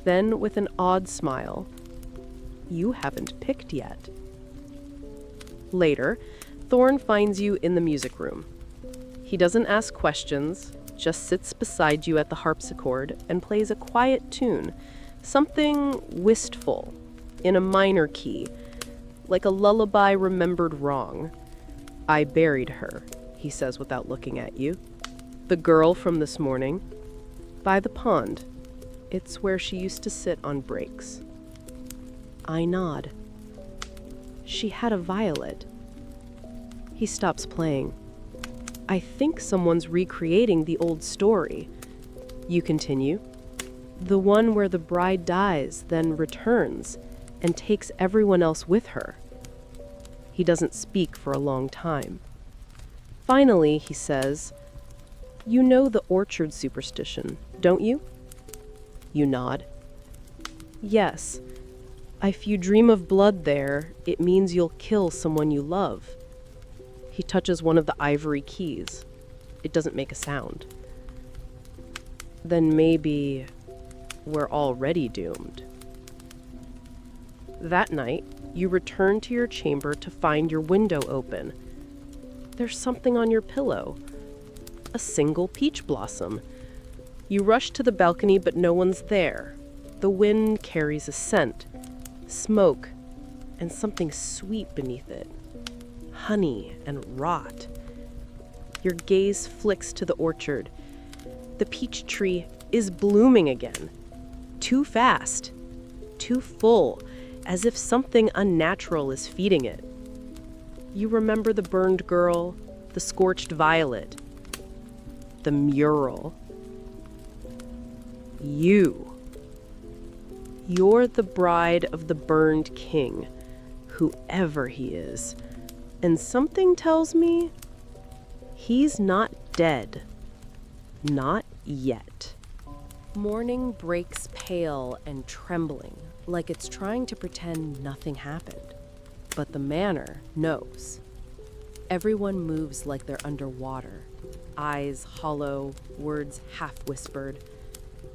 Then, with an odd smile, you haven't picked yet. Later, Thorn finds you in the music room. He doesn't ask questions, just sits beside you at the harpsichord and plays a quiet tune, something wistful, in a minor key, like a lullaby remembered wrong. I buried her, he says without looking at you. The girl from this morning, by the pond. It's where she used to sit on breaks. I nod. She had a violet. He stops playing. I think someone's recreating the old story. You continue. The one where the bride dies, then returns, and takes everyone else with her. He doesn't speak for a long time. Finally, he says, "You know the orchard superstition, don't you?" You nod. Yes. If you dream of blood there, it means you'll kill someone you love. He touches one of the ivory keys. It doesn't make a sound. Then maybe we're already doomed. That night, you return to your chamber to find your window open. There's something on your pillow. A single peach blossom. You rush to the balcony, but no one's there. The wind carries a scent, smoke, and something sweet beneath it. Honey and rot. Your gaze flicks to the orchard. The peach tree is blooming again. Too fast. Too full, as if something unnatural is feeding it. You remember the burned girl, the scorched violet, the mural. You're the bride of the burned king, whoever he is. And something tells me he's not dead. Not yet. Morning breaks pale and trembling, like it's trying to pretend nothing happened. But the manor knows. Everyone moves like they're underwater, eyes hollow, words half-whispered.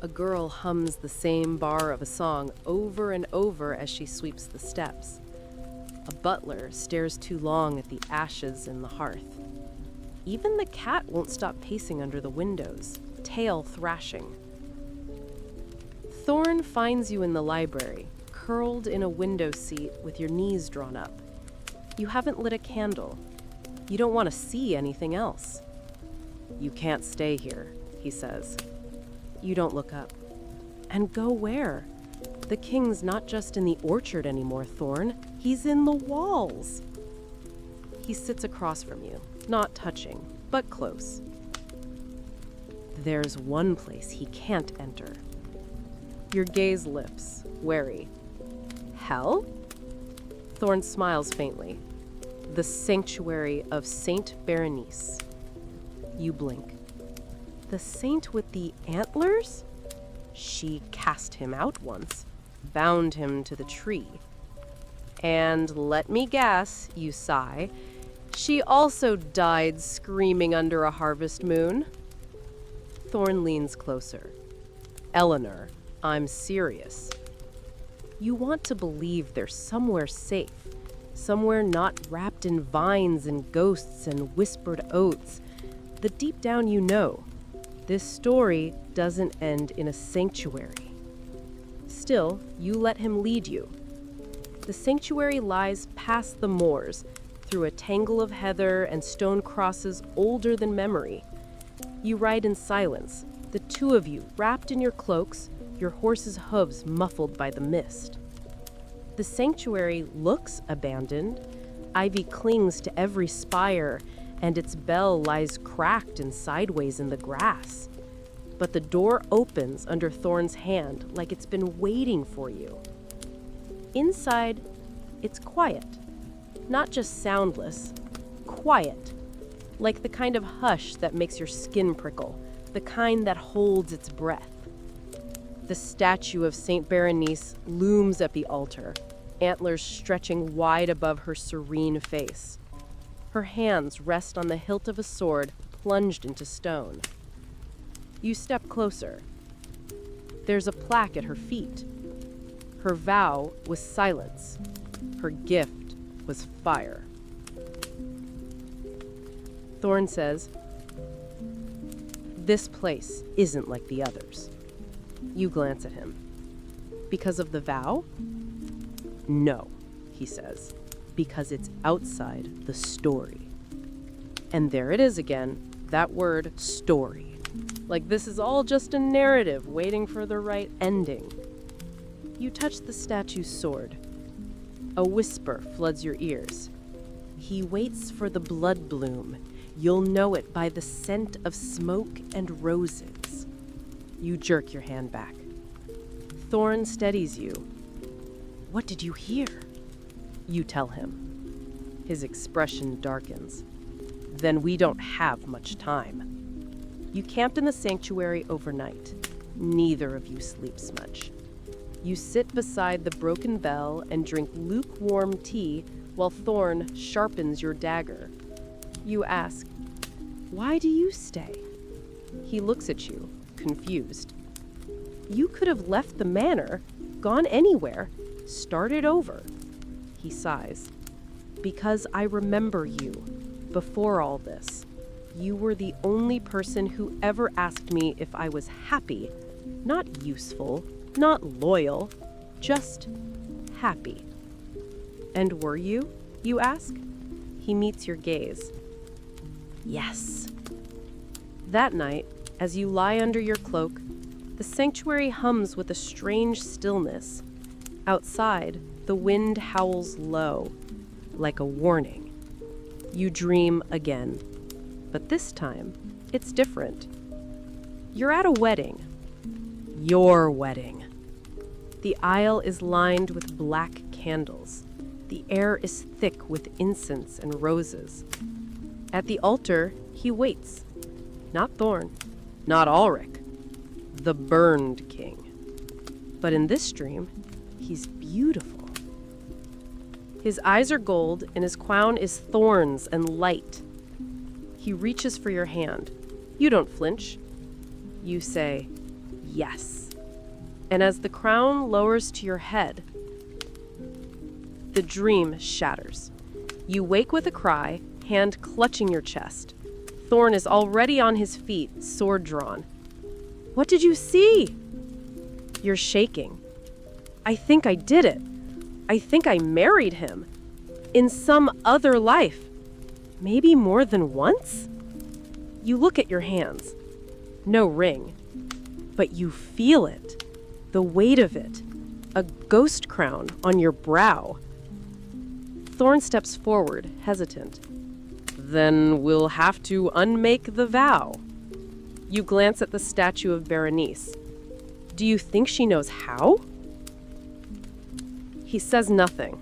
A girl hums the same bar of a song over and over as she sweeps the steps. A butler stares too long at the ashes in the hearth. Even the cat won't stop pacing under the windows, tail thrashing. Thorn finds you in the library, curled in a window seat with your knees drawn up. You haven't lit a candle. You don't want to see anything else. You can't stay here, he says. You don't look up. And go where? The king's not just in the orchard anymore, Thorn. He's in the walls. He sits across from you, not touching, but close. There's one place he can't enter. Your gaze lifts, wary. Hell? Thorn smiles faintly. The sanctuary of Saint Berenice. You blink. The saint with the antlers? She cast him out once, bound him to the tree. And let me guess, you sigh, she also died screaming under a harvest moon. Thorn leans closer. Eleanor, I'm serious. You want to believe they're somewhere safe, somewhere not wrapped in vines and ghosts and whispered oaths. That deep down you know, this story doesn't end in a sanctuary. Still, you let him lead you. The sanctuary lies past the moors, through a tangle of heather and stone crosses older than memory. You ride in silence, the two of you wrapped in your cloaks, your horse's hooves muffled by the mist. The sanctuary looks abandoned. Ivy clings to every spire, and its bell lies cracked and sideways in the grass. But the door opens under Thorn's hand like it's been waiting for you. Inside, it's quiet. Not just soundless, quiet. Like the kind of hush that makes your skin prickle, the kind that holds its breath. The statue of Saint Berenice looms at the altar, antlers stretching wide above her serene face. Her hands rest on the hilt of a sword plunged into stone. You step closer. There's a plaque at her feet. Her vow was silence. Her gift was fire. Thorn says, "This place isn't like the others." You glance at him. Because of the vow? No, he says, because it's outside the story. And there it is again, that word, story. Like this is all just a narrative waiting for the right ending. You touch the statue's sword. A whisper floods your ears. He waits for the blood bloom. You'll know it by the scent of smoke and roses. You jerk your hand back. Thorn steadies you. What did you hear? You tell him. His expression darkens. Then we don't have much time. You camped in the sanctuary overnight. Neither of you sleeps much. You sit beside the broken bell and drink lukewarm tea while Thorn sharpens your dagger. You ask, "Why do you stay?" He looks at you, confused. You could have left the manor, gone anywhere, started over. He sighs. Because I remember you. Before all this, you were the only person who ever asked me if I was happy, not useful, not loyal, just happy. And were you? You ask. He meets your gaze. Yes, That night, as you lie under your cloak, the sanctuary hums with a strange stillness. Outside, the wind howls low, like a warning. You dream again, but this time, it's different. You're at a wedding. Your wedding. The aisle is lined with black candles. The air is thick with incense and roses. At the altar, he waits. Not Thorn, not Ulrich, the burned king. But in this dream, he's beautiful. His eyes are gold, and his crown is thorns and light. He reaches for your hand. You don't flinch. You say, yes. And as the crown lowers to your head, the dream shatters. You wake with a cry, hand clutching your chest. Thorn is already on his feet, sword drawn. What did you see? You're shaking. I think I did it. I think I married him. In some other life. Maybe more than once? You look at your hands. No ring. But you feel it. The weight of it. A ghost crown on your brow. Thorn steps forward, hesitant. Then we'll have to unmake the vow. You glance at the statue of Berenice. Do you think she knows how? He says nothing,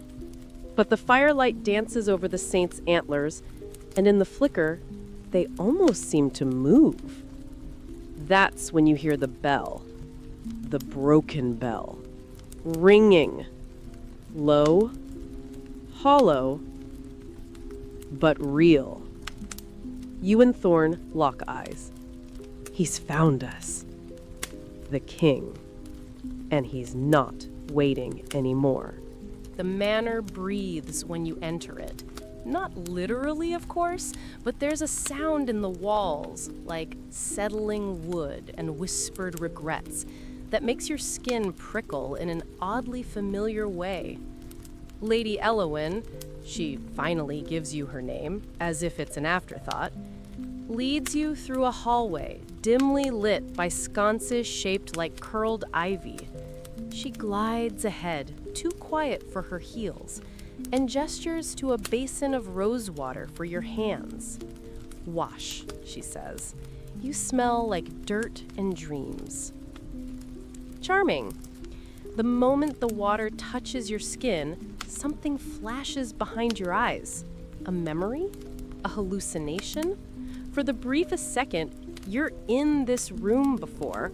but the firelight dances over the saint's antlers, and in the flicker, they almost seem to move. That's when you hear the bell, the broken bell, ringing, low, hollow, but real. You and Thorn lock eyes. He's found us. The king. And he's not waiting anymore. The manor breathes when you enter it. Not literally, of course, but there's a sound in the walls, like settling wood and whispered regrets, that makes your skin prickle in an oddly familiar way. Lady Elowyn, she finally gives you her name, as if it's an afterthought, leads you through a hallway, dimly lit by sconces shaped like curled ivy. She glides ahead, too quiet for her heels, and gestures to a basin of rose water for your hands. Wash, she says. You smell like dirt and dreams. Charming. The moment the water touches your skin, something flashes behind your eyes. A memory? A hallucination? For the briefest second, you're in this room before,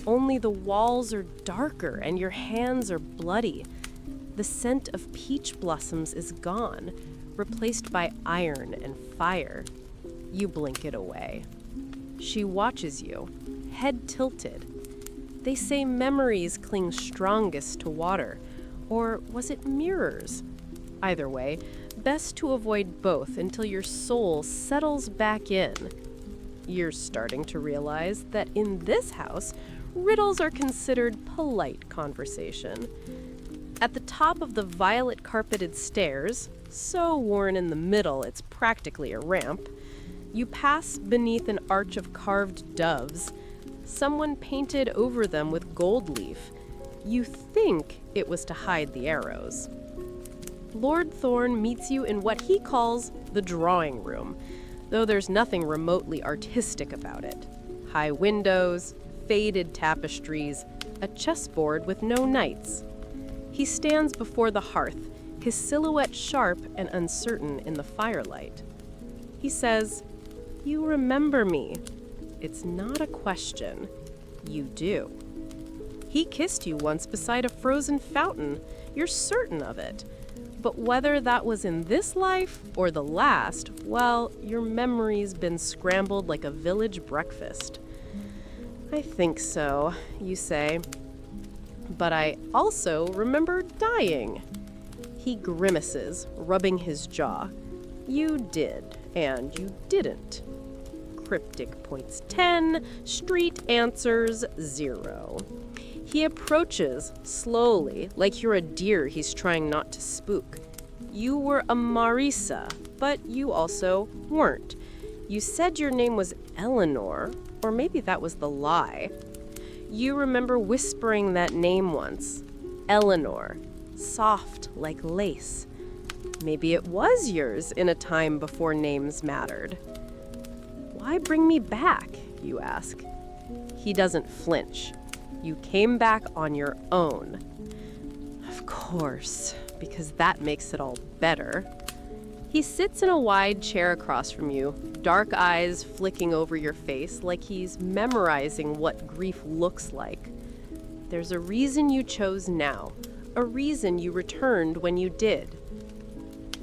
only the walls are darker and your hands are bloody. The scent of peach blossoms is gone, replaced by iron and fire. You blink it away. She watches you, head tilted. They say memories cling strongest to water, or was it mirrors? Either way, best to avoid both until your soul settles back in. You're starting to realize that in this house, riddles are considered polite conversation. At the top of the violet carpeted stairs, so worn in the middle it's practically a ramp, you pass beneath an arch of carved doves. Someone painted over them with gold leaf. You think it was to hide the arrows. Lord Thorn meets you in what he calls the drawing room, though there's nothing remotely artistic about it. High windows, faded tapestries, a chessboard with no knights. He stands before the hearth, his silhouette sharp and uncertain in the firelight. He says, "You remember me." It's not a question. You do. He kissed you once beside a frozen fountain. You're certain of it. But whether that was in this life or the last, well, your memory's been scrambled like a village breakfast. I think so, you say. But I also remember dying. He grimaces, rubbing his jaw. You did, and you didn't. Cryptic points 10, street answers 0. He approaches slowly, like you're a deer he's trying not to spook. You were a Marisa, but you also weren't. You said your name was Eleanor, or maybe that was the lie. You remember whispering that name once. Eleanor, soft like lace. Maybe it was yours in a time before names mattered. Why bring me back, you ask. He doesn't flinch. You came back on your own. Of course, because that makes it all better. He sits in a wide chair across from you, dark eyes flicking over your face like he's memorizing what grief looks like. There's a reason you chose now, a reason you returned when you did.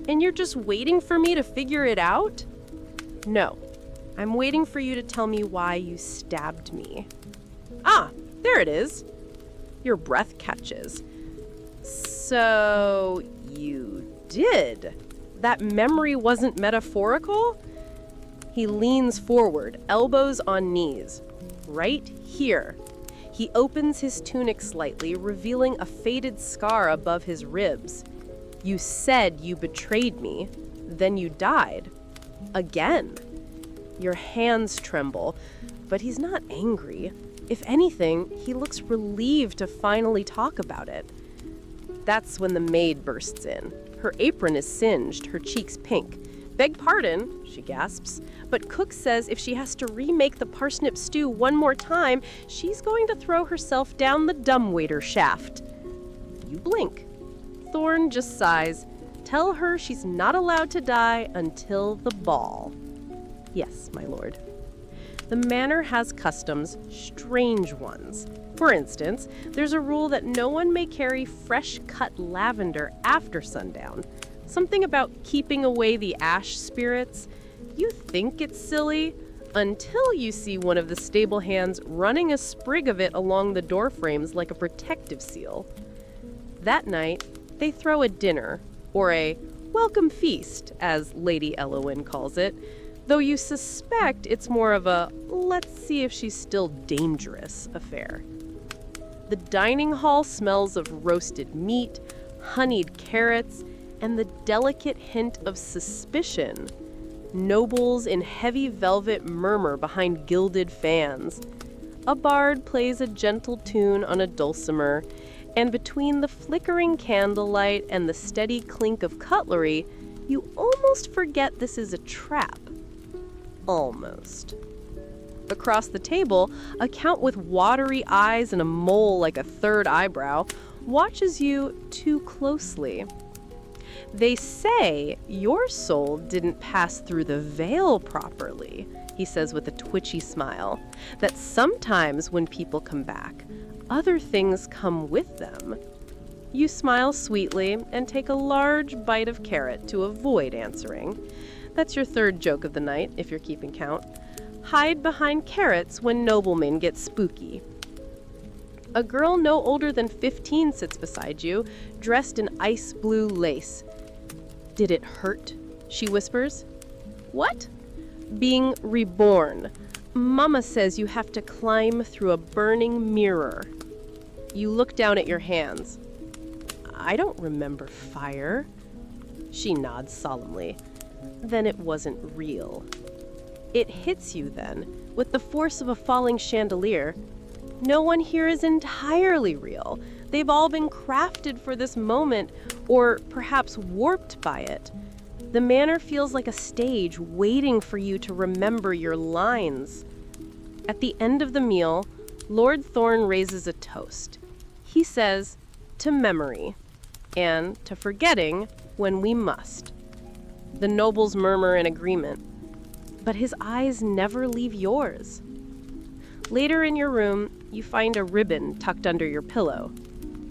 And you're just waiting for me to figure it out? No, I'm waiting for you to tell me why you stabbed me. Ah, there it is. Your breath catches. So, you did. That memory wasn't metaphorical? He leans forward, elbows on knees. Right here. He opens his tunic slightly, revealing a faded scar above his ribs. You said you betrayed me, then you died. Again. Your hands tremble, but he's not angry. If anything, he looks relieved to finally talk about it. That's when the maid bursts in. Her apron is singed, her cheeks pink. Beg pardon, she gasps, but Cook says if she has to remake the parsnip stew one more time, she's going to throw herself down the dumbwaiter shaft. You blink. Thorne just sighs. Tell her she's not allowed to die until the ball. Yes, my lord. The manor has customs, strange ones. For instance, there's a rule that no one may carry fresh-cut lavender after sundown. Something about keeping away the ash spirits. You think it's silly until you see one of the stable hands running a sprig of it along the door frames like a protective seal. That night, they throw a dinner, or a welcome feast, as Lady Elowen calls it, though you suspect it's more of a let's see if she's still dangerous affair. The dining hall smells of roasted meat, honeyed carrots, and the delicate hint of suspicion. Nobles in heavy velvet murmur behind gilded fans. A bard plays a gentle tune on a dulcimer, and between the flickering candlelight and the steady clink of cutlery, you almost forget this is a trap. Almost. Across the table, a count with watery eyes and a mole like a third eyebrow watches you too closely. They say your soul didn't pass through the veil properly, he says with a twitchy smile, that sometimes when people come back, other things come with them. You smile sweetly and take a large bite of carrot to avoid answering. That's your third joke of the night, if you're keeping count. Hide behind carrots when noblemen get spooky. A girl no older than 15 sits beside you, dressed in ice blue lace. Did it hurt? She whispers. What? Being reborn. Mama says you have to climb through a burning mirror. You look down at your hands. I don't remember fire. She nods solemnly. Then it wasn't real. It hits you then, with the force of a falling chandelier. No one here is entirely real. They've all been crafted for this moment, or perhaps warped by it. The manor feels like a stage waiting for you to remember your lines. At the end of the meal, Lord Thorne raises a toast. He says, to memory, and to forgetting when we must. The nobles murmur in agreement, but his eyes never leave yours. Later in your room, you find a ribbon tucked under your pillow.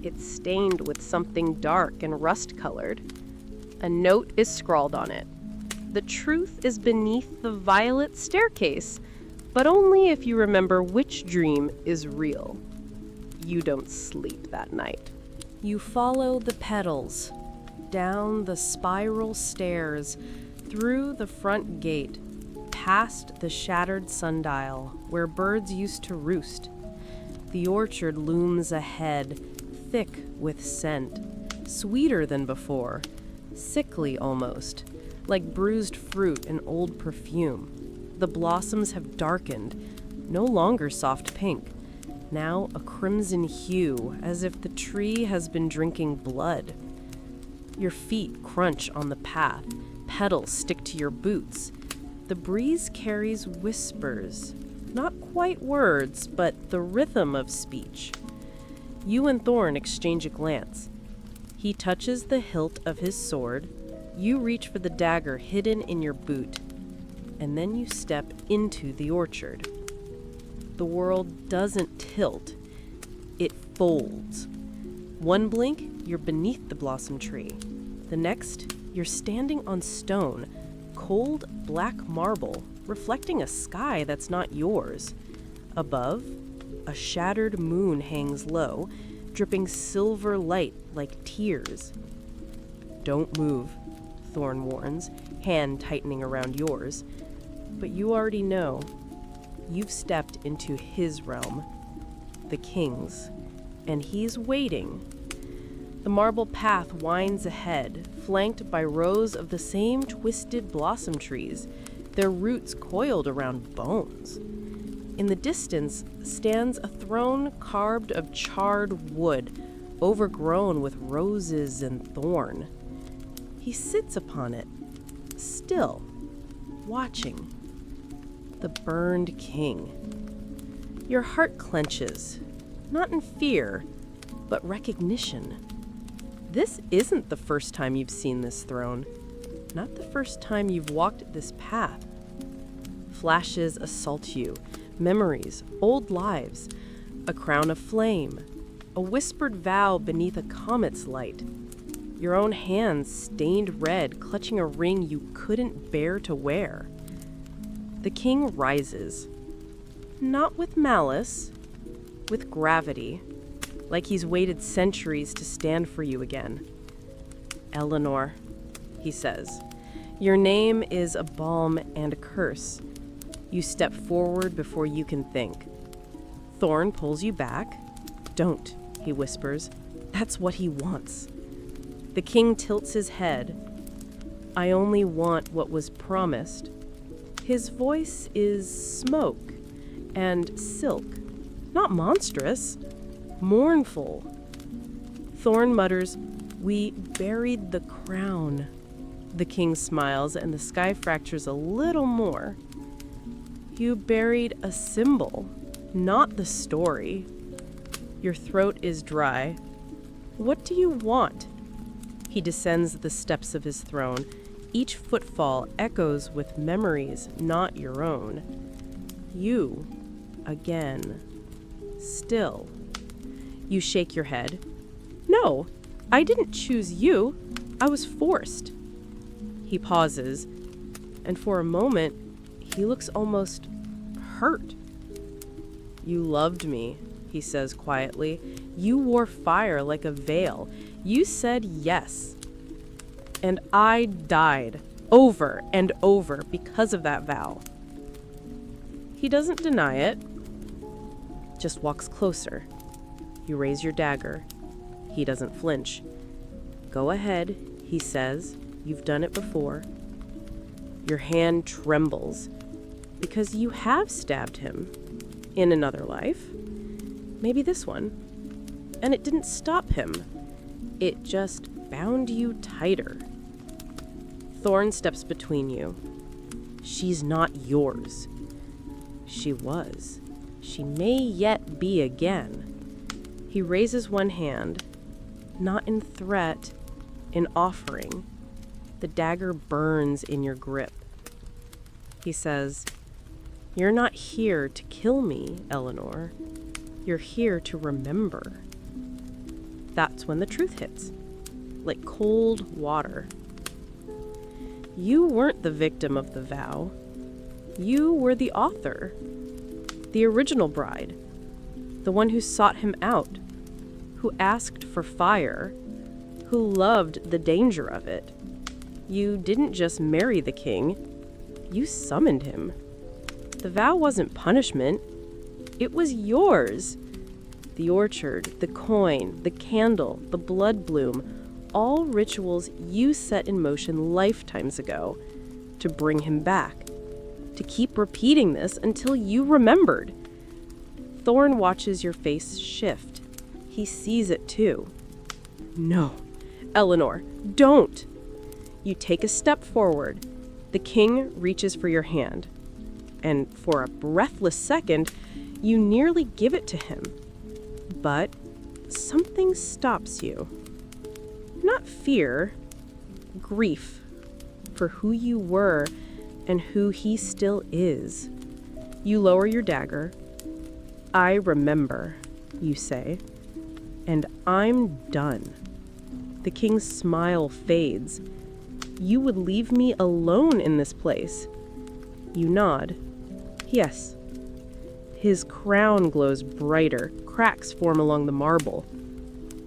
It's stained with something dark and rust-colored. A note is scrawled on it. The truth is beneath the violet staircase, but only if you remember which dream is real. You don't sleep that night. You follow the petals, down the spiral stairs, through the front gate, past the shattered sundial where birds used to roost. The orchard looms ahead, thick with scent, sweeter than before, sickly almost, like bruised fruit and old perfume. The blossoms have darkened, no longer soft pink, now a crimson hue, as if the tree has been drinking blood. Your feet crunch on the path, petals stick to your boots. The breeze carries whispers, not quite words, but the rhythm of speech. You and Thorn exchange a glance. He touches the hilt of his sword. You reach for the dagger hidden in your boot, and then you step into the orchard. The world doesn't tilt, it folds. One blink, you're beneath the blossom tree. The next, you're standing on stone, cold black marble, reflecting a sky that's not yours. Above, a shattered moon hangs low, dripping silver light like tears. Don't move, Thorn warns, hand tightening around yours. But you already know. You've stepped into his realm, the king's, and he's waiting. The marble path winds ahead, flanked by rows of the same twisted blossom trees, their roots coiled around bones. In the distance stands a throne carved of charred wood, overgrown with roses and thorn. He sits upon it, still, watching. The burned king. Your heart clenches, not in fear, but recognition. This isn't the first time you've seen this throne, not the first time you've walked this path. Flashes assault you, memories, old lives, a crown of flame, a whispered vow beneath a comet's light, your own hands stained red clutching a ring you couldn't bear to wear. The king rises, not with malice, with gravity, like he's waited centuries to stand for you again. Eleanor, he says, your name is a balm and a curse. You step forward before you can think. Thorn pulls you back. Don't, he whispers. That's what he wants. The king tilts his head. I only want what was promised. His voice is smoke and silk, not monstrous, mournful. Thorn mutters, we buried the crown. The king smiles and the sky fractures a little more. You buried a symbol, not the story. Your throat is dry. What do you want? He descends the steps of his throne. Each footfall echoes with memories not your own. You, again, still. You shake your head. No, I didn't choose you. I was forced. He pauses, and for a moment, he looks almost hurt. You loved me, he says quietly. You wore fire like a veil. You said yes. And I died over and over because of that vow. He doesn't deny it, just walks closer. You raise your dagger. He doesn't flinch. Go ahead, he says. You've done it before. Your hand trembles because you have stabbed him in another life. Maybe this one. And it didn't stop him. It just bound you tighter. Thorn steps between you. She's not yours. She was. She may yet be again. He raises one hand, not in threat, in offering. The dagger burns in your grip. He says, you're not here to kill me, Eleanor. You're here to remember. That's when the truth hits, like cold water. You weren't the victim of the vow. You were the author, the original bride, the one who sought him out, who asked for fire, who loved the danger of it. You didn't just marry the king, you summoned him. The vow wasn't punishment, it was yours. The orchard, the coin, the candle, the blood bloom, all rituals you set in motion lifetimes ago to bring him back. to keep repeating this until you remembered. Thorn watches your face shift. He sees it too. No, Eleanor, don't. You take a step forward. The king reaches for your hand. And for a breathless second, you nearly give it to him. But something stops you. Not fear, grief for who you were and who he still is. You lower your dagger. I remember, you say, and I'm done. The king's smile fades. You would leave me alone in this place. You nod. Yes. His crown glows brighter. Cracks form along the marble.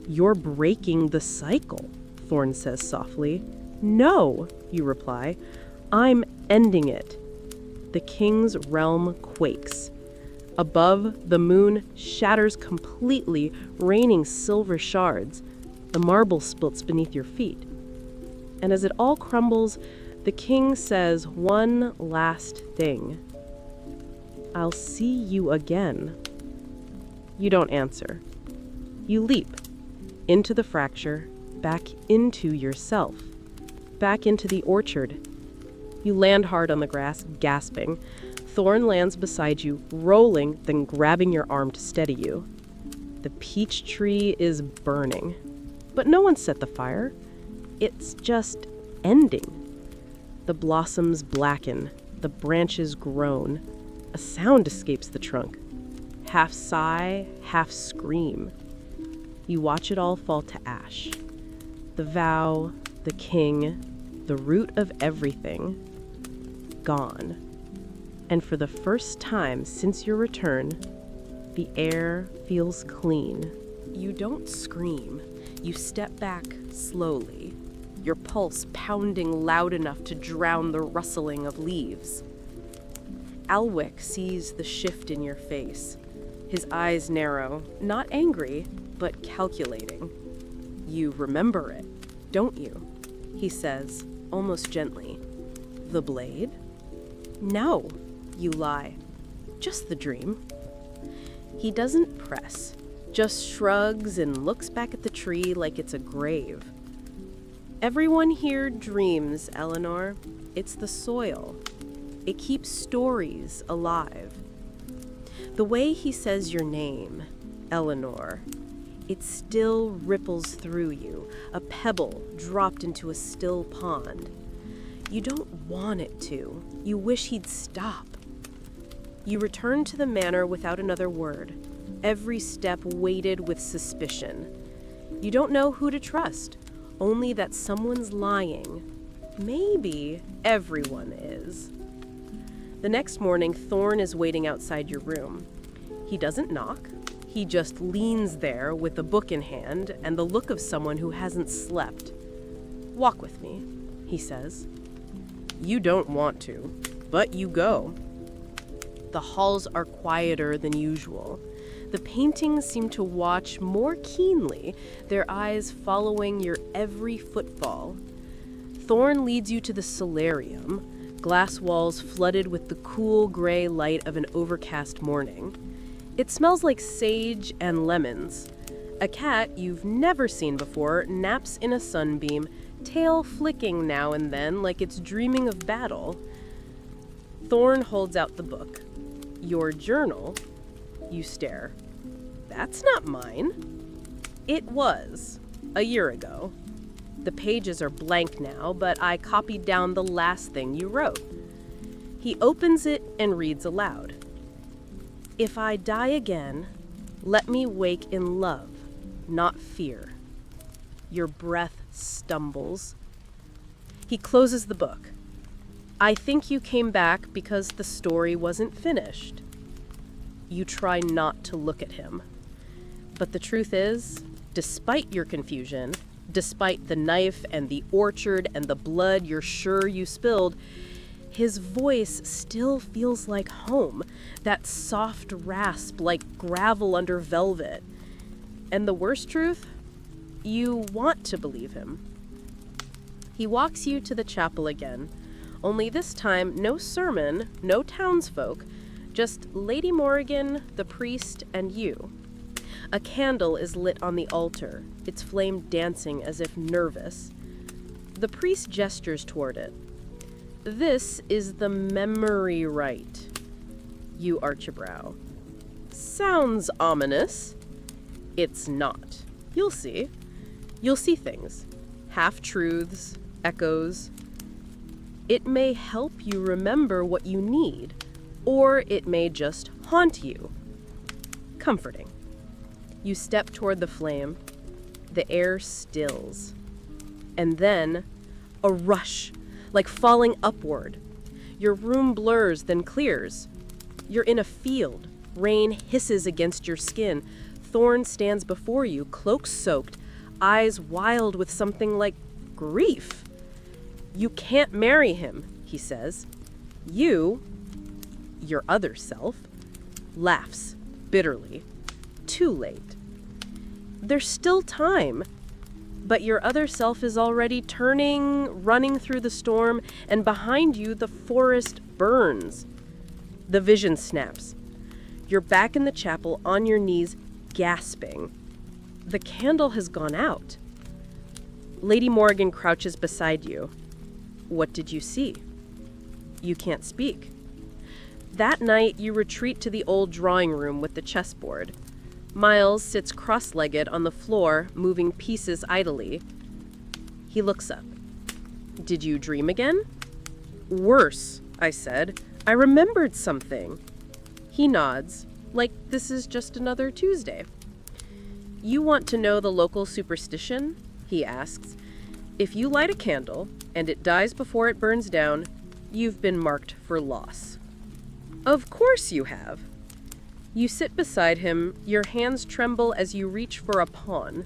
You're breaking the cycle, Thorn says softly. No, you reply. I'm ending it. The king's realm quakes. Above, the moon shatters completely, raining silver shards. The marble splits beneath your feet. And as it all crumbles, the king says one last thing. I'll see you again. You don't answer. You leap into the fracture, back into yourself, back into the orchard. You land hard on the grass, gasping. Thorn lands beside you, rolling, then grabbing your arm to steady you. The peach tree is burning, but no one set the fire. It's just ending. The blossoms blacken, the branches groan. A sound escapes the trunk. Half sigh, half scream. You watch it all fall to ash. The vow, the king, the root of everything, gone. And for the first time since your return, the air feels clean. You don't scream. You step back slowly, your pulse pounding loud enough to drown the rustling of leaves. Alwick sees the shift in your face. His eyes narrow, not angry, but calculating. You remember it, don't you? He says, almost gently. The blade? No, you lie. Just the dream. He doesn't press, just shrugs and looks back at the tree like it's a grave. Everyone here dreams, Eleanor. It's the soil. It keeps stories alive. The way he says your name, Eleanor, it still ripples through you, a pebble dropped into a still pond. You don't want it to. You wish he'd stop. You return to the manor without another word, every step weighted with suspicion. You don't know who to trust, only that someone's lying. Maybe everyone is. The next morning, Thorn is waiting outside your room. He doesn't knock. He just leans there with a book in hand and the look of someone who hasn't slept. Walk with me, he says. You don't want to, but you go. The halls are quieter than usual. The paintings seem to watch more keenly, their eyes following your every footfall. Thorn leads you to the solarium, glass walls flooded with the cool gray light of an overcast morning. It smells like sage and lemons. A cat you've never seen before naps in a sunbeam, tail flicking now and then like it's dreaming of battle. Thorn holds out the book. Your journal. You stare. That's not mine. It was, a year ago. The pages are blank now, but I copied down the last thing you wrote. He opens it and reads aloud. If I die again, let me wake in love, not fear. Your breath stumbles. He closes the book. I think you came back because the story wasn't finished. You try not to look at him. But the truth is, despite your confusion, despite the knife and the orchard and the blood you're sure you spilled, his voice still feels like home, that soft rasp like gravel under velvet. And the worst truth? You want to believe him. He walks you to the chapel again, Only this time, no sermon, no townsfolk, just Lady Morrigan, the priest, and you. A candle is lit on the altar, its flame dancing as if nervous. The priest gestures toward it. This is the memory rite. You arch a brow. Sounds ominous. It's not. You'll see. You'll see things. Half-truths, echoes. It may help you remember what you need, or it may just haunt you. Comforting. You step toward the flame. The air stills. And then, a rush, like falling upward. Your room blurs, then clears. You're in a field. Rain hisses against your skin. Thorn stands before you, cloak soaked, eyes wild with something like grief. You can't marry him, he says. You, your other self, laughs bitterly. Too late. There's still time. But your other self is already turning, running through the storm, and behind you the forest burns. The vision snaps. You're back in the chapel on your knees, gasping. The candle has gone out. Lady Morrigan crouches beside you. What did you see? You can't speak. That night, you retreat to the old drawing room with the chessboard. Miles sits cross-legged on the floor, moving pieces idly. He looks up. Did you dream again? Worse, I said. I remembered something. He nods, like this is just another Tuesday. You want to know the local superstition? He asks. If you light a candle, and it dies before it burns down, you've been marked for loss. Of course you have. You sit beside him, your hands tremble as you reach for a pawn.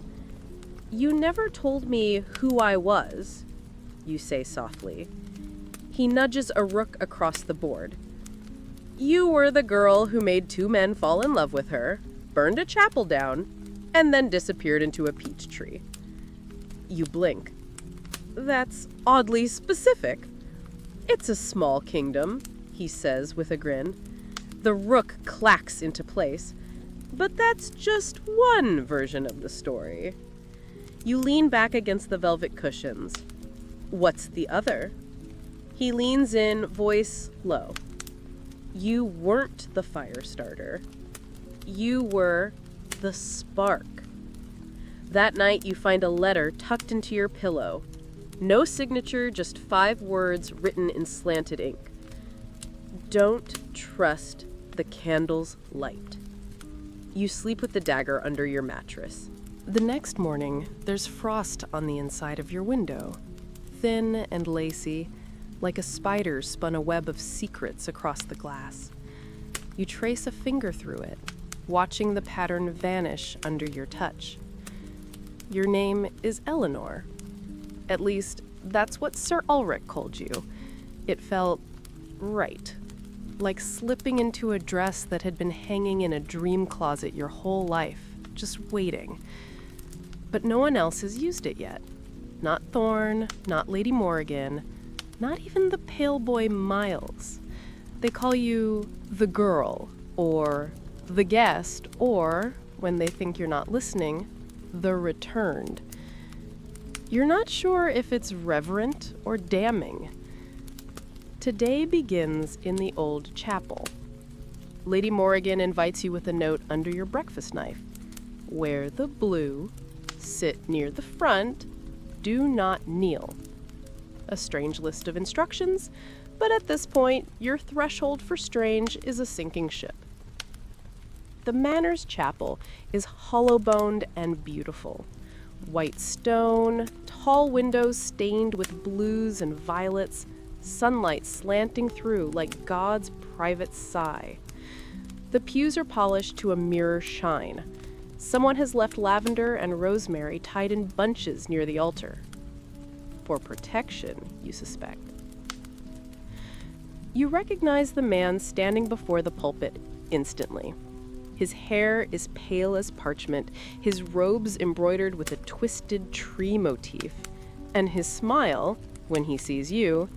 You never told me who I was, you say softly. He nudges a rook across the board. You were the girl who made two men fall in love with her, burned a chapel down, and then disappeared into a peach tree. You blink. That's oddly specific. It's a small kingdom, he says with a grin. The rook clacks into place. But that's just one version of the story. You lean back against the velvet cushions. What's the other? He leans in, voice low. You weren't the fire starter. You were the spark. That night you find a letter tucked into your pillow. No signature, just 5 words written in slanted ink. Don't trust the candle's light. You sleep with the dagger under your mattress. The next morning, there's frost on the inside of your window. Thin and lacy, like a spider spun a web of secrets across the glass. You trace a finger through it, watching the pattern vanish under your touch. Your name is Eleanor. At least, that's what Sir Ulrich called you. It felt right. Like slipping into a dress that had been hanging in a dream closet your whole life, just waiting. But no one else has used it yet. Not Thorne, not Lady Morrigan, not even the pale boy Miles. They call you the girl, or the guest, or, when they think you're not listening, the returned. You're not sure if it's reverent or damning. Today begins in the old chapel. Lady Morrigan invites you with a note under your breakfast knife. Wear the blue, sit near the front, do not kneel. A strange list of instructions, but at this point, your threshold for strange is a sinking ship. The Manor's chapel is hollow-boned and beautiful. White stone, tall windows stained with blues and violets, sunlight slanting through like God's private sigh. The pews are polished to a mirror shine. Someone has left lavender and rosemary tied in bunches near the altar. For protection, you suspect. You recognize the man standing before the pulpit instantly. His hair is pale as parchment, his robes embroidered with a twisted tree motif, and his smile, when he sees you,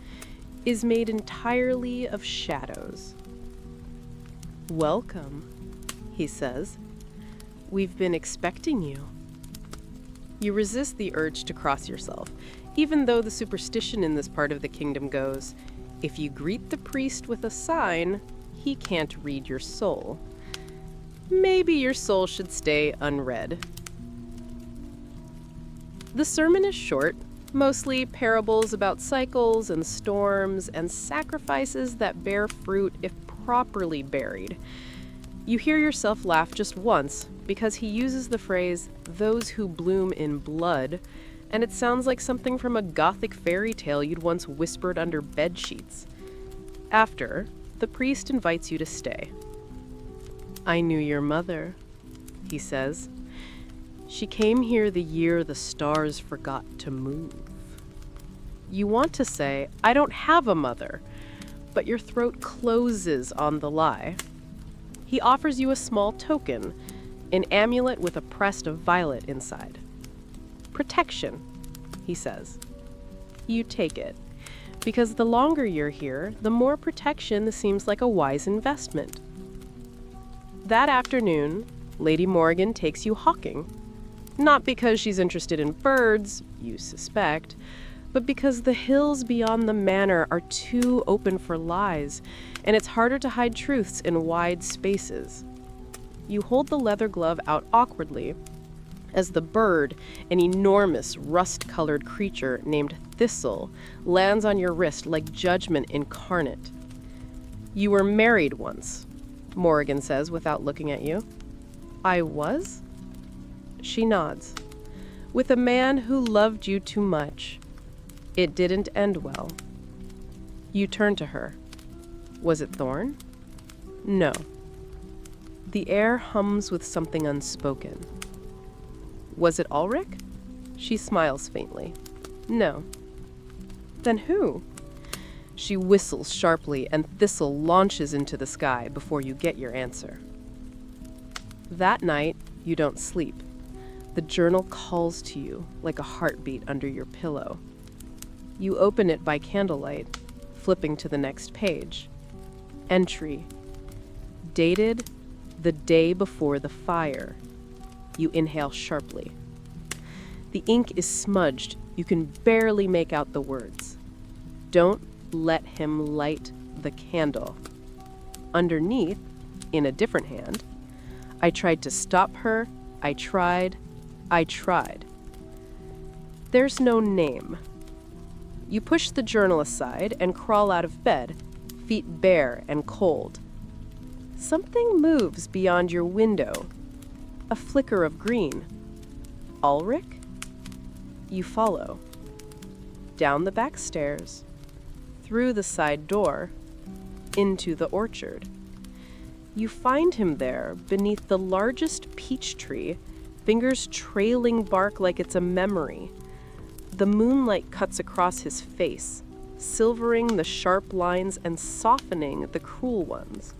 is made entirely of shadows. "Welcome," he says. "We've been expecting you." You resist the urge to cross yourself, even though the superstition in this part of the kingdom goes, if you greet the priest with a sign, he can't read your soul. Maybe your soul should stay unread. The sermon is short, mostly parables about cycles and storms and sacrifices that bear fruit if properly buried. You hear yourself laugh just once because he uses the phrase, "those who bloom in blood," and it sounds like something from a gothic fairy tale you'd once whispered under bed sheets. After, the priest invites you to stay. "I knew your mother," he says. "She came here the year the stars forgot to move." You want to say, "I don't have a mother," but your throat closes on the lie. He offers you a small token, an amulet with a pressed of violet inside. "Protection," he says. You take it, because the longer you're here, the more protection seems like a wise investment. That afternoon, Lady Morrigan takes you hawking. Not because she's interested in birds, you suspect, but because the hills beyond the manor are too open for lies, and it's harder to hide truths in wide spaces. You hold the leather glove out awkwardly as the bird, an enormous rust-colored creature named Thistle, lands on your wrist like judgment incarnate. "You were married once," Morrigan says without looking at you. "I was?" She nods. "With a man who loved you too much. It didn't end well." You turn to her. "Was it Thorn?" "No." The air hums with something unspoken. "Was it Ulrich?" She smiles faintly. "No." "Then who?" She whistles sharply, and Thistle launches into the sky before you get your answer. That night, you don't sleep. The journal calls to you like a heartbeat under your pillow. You open it by candlelight, flipping to the next page. Entry. Dated the day before the fire. You inhale sharply. The ink is smudged. You can barely make out the words. Don't let him light the candle. Underneath, in a different hand, I tried to stop her. I tried. There's no name. You push the journal aside and crawl out of bed, feet bare and cold. Something moves beyond your window. A flicker of green. Ulrich? You follow. Down the back stairs, through the side door, into the orchard. You find him there beneath the largest peach tree, fingers trailing bark like it's a memory. The moonlight cuts across his face, silvering the sharp lines and softening the cruel ones.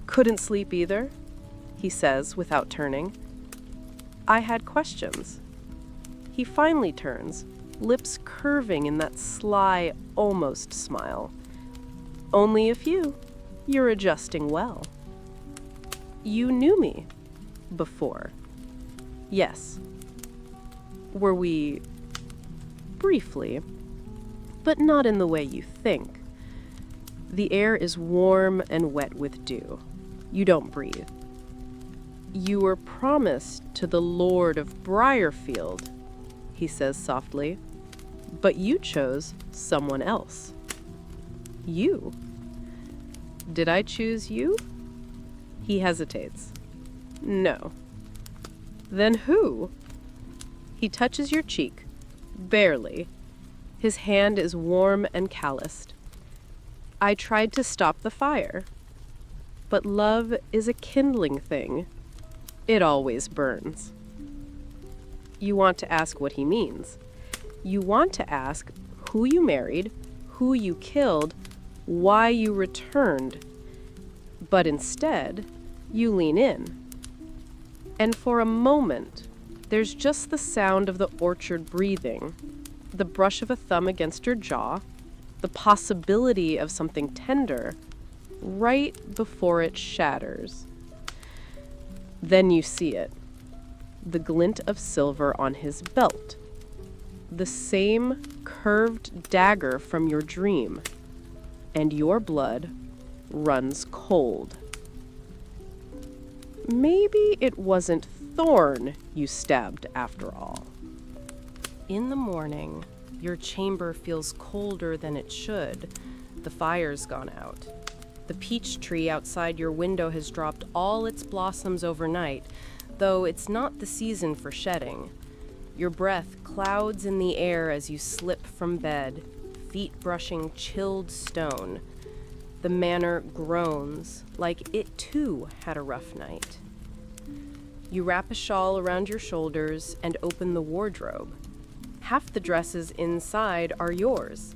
"Couldn't sleep either," he says without turning. "I had questions." He finally turns, lips curving in that sly, almost smile. "Only a few. You're adjusting well." "You knew me before." "Yes." "Were we briefly, but not in the way you think." The air is warm and wet with dew. You don't breathe. "You were promised to the Lord of Briarfield," he says softly, "but you chose someone else." "You? Did I choose you?" He hesitates. "No." "Then who?" He touches your cheek, barely. His hand is warm and calloused. "I tried to stop the fire. But love is a kindling thing. It always burns." You want to ask what he means. You want to ask who you married, who you killed, why you returned. But instead, you lean in. And for a moment, there's just the sound of the orchard breathing, the brush of a thumb against your jaw, the possibility of something tender, right before it shatters. Then you see it, the glint of silver on his belt, the same curved dagger from your dream, and your blood runs cold. Maybe it wasn't Thorn you stabbed after all. In the morning, your chamber feels colder than it should. The fire's gone out. The peach tree outside your window has dropped all its blossoms overnight, though it's not the season for shedding. Your breath clouds in the air as you slip from bed, feet brushing chilled stone. The manor groans, like it too had a rough night. You wrap a shawl around your shoulders and open the wardrobe. Half the dresses inside are yours.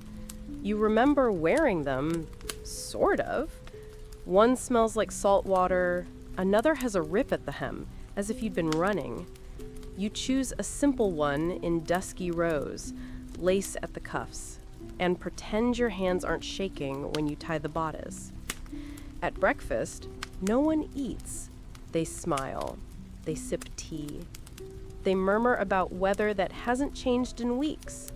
You remember wearing them, sort of. One smells like salt water, another has a rip at the hem, as if you'd been running. You choose a simple one in dusky rose, lace at the cuffs, and pretend your hands aren't shaking when you tie the bodice. At breakfast, no one eats. They smile. They sip tea. They murmur about weather that hasn't changed in weeks.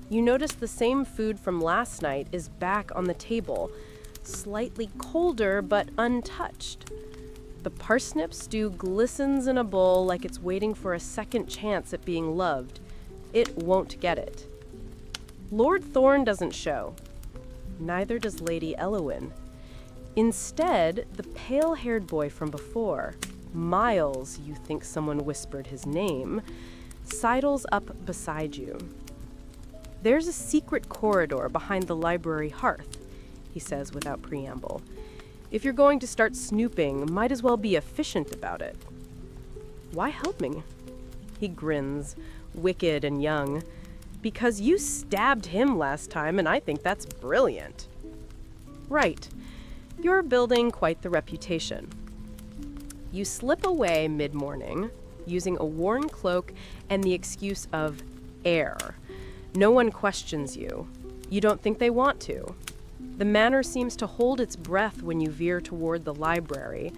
You notice the same food from last night is back on the table, slightly colder but untouched. The parsnip stew glistens in a bowl like it's waiting for a second chance at being loved. It won't get it. Lord Thorn doesn't show. Neither does Lady Elowyn. Instead, the pale-haired boy from before, Miles, you think someone whispered his name, sidles up beside you. There's a secret corridor behind the library hearth, he says without preamble. If you're going to start snooping, might as well be efficient about it. Why help me? He grins, wicked and young. Because you stabbed him last time, and I think that's brilliant. Right. You're building quite the reputation. You slip away mid-morning, using a worn cloak and the excuse of air. No one questions you. You don't think they want to. The manor seems to hold its breath when you veer toward the library,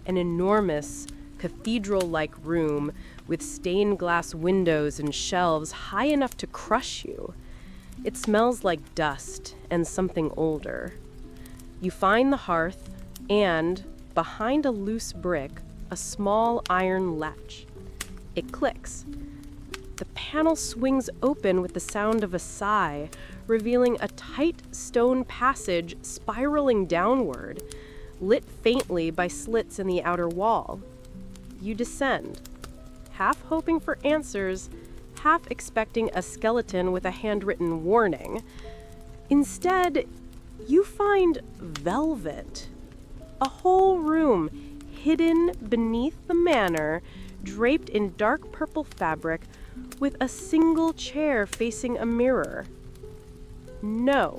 an enormous, cathedral-like room with stained glass windows and shelves high enough to crush you. It smells like dust and something older. You find the hearth and, behind a loose brick, a small iron latch. It clicks. The panel swings open with the sound of a sigh, revealing a tight stone passage spiraling downward, lit faintly by slits in the outer wall. You descend, half hoping for answers, half expecting a skeleton with a handwritten warning. Instead, you find velvet. A whole room hidden beneath the manor, draped in dark purple fabric, with a single chair facing a mirror. No,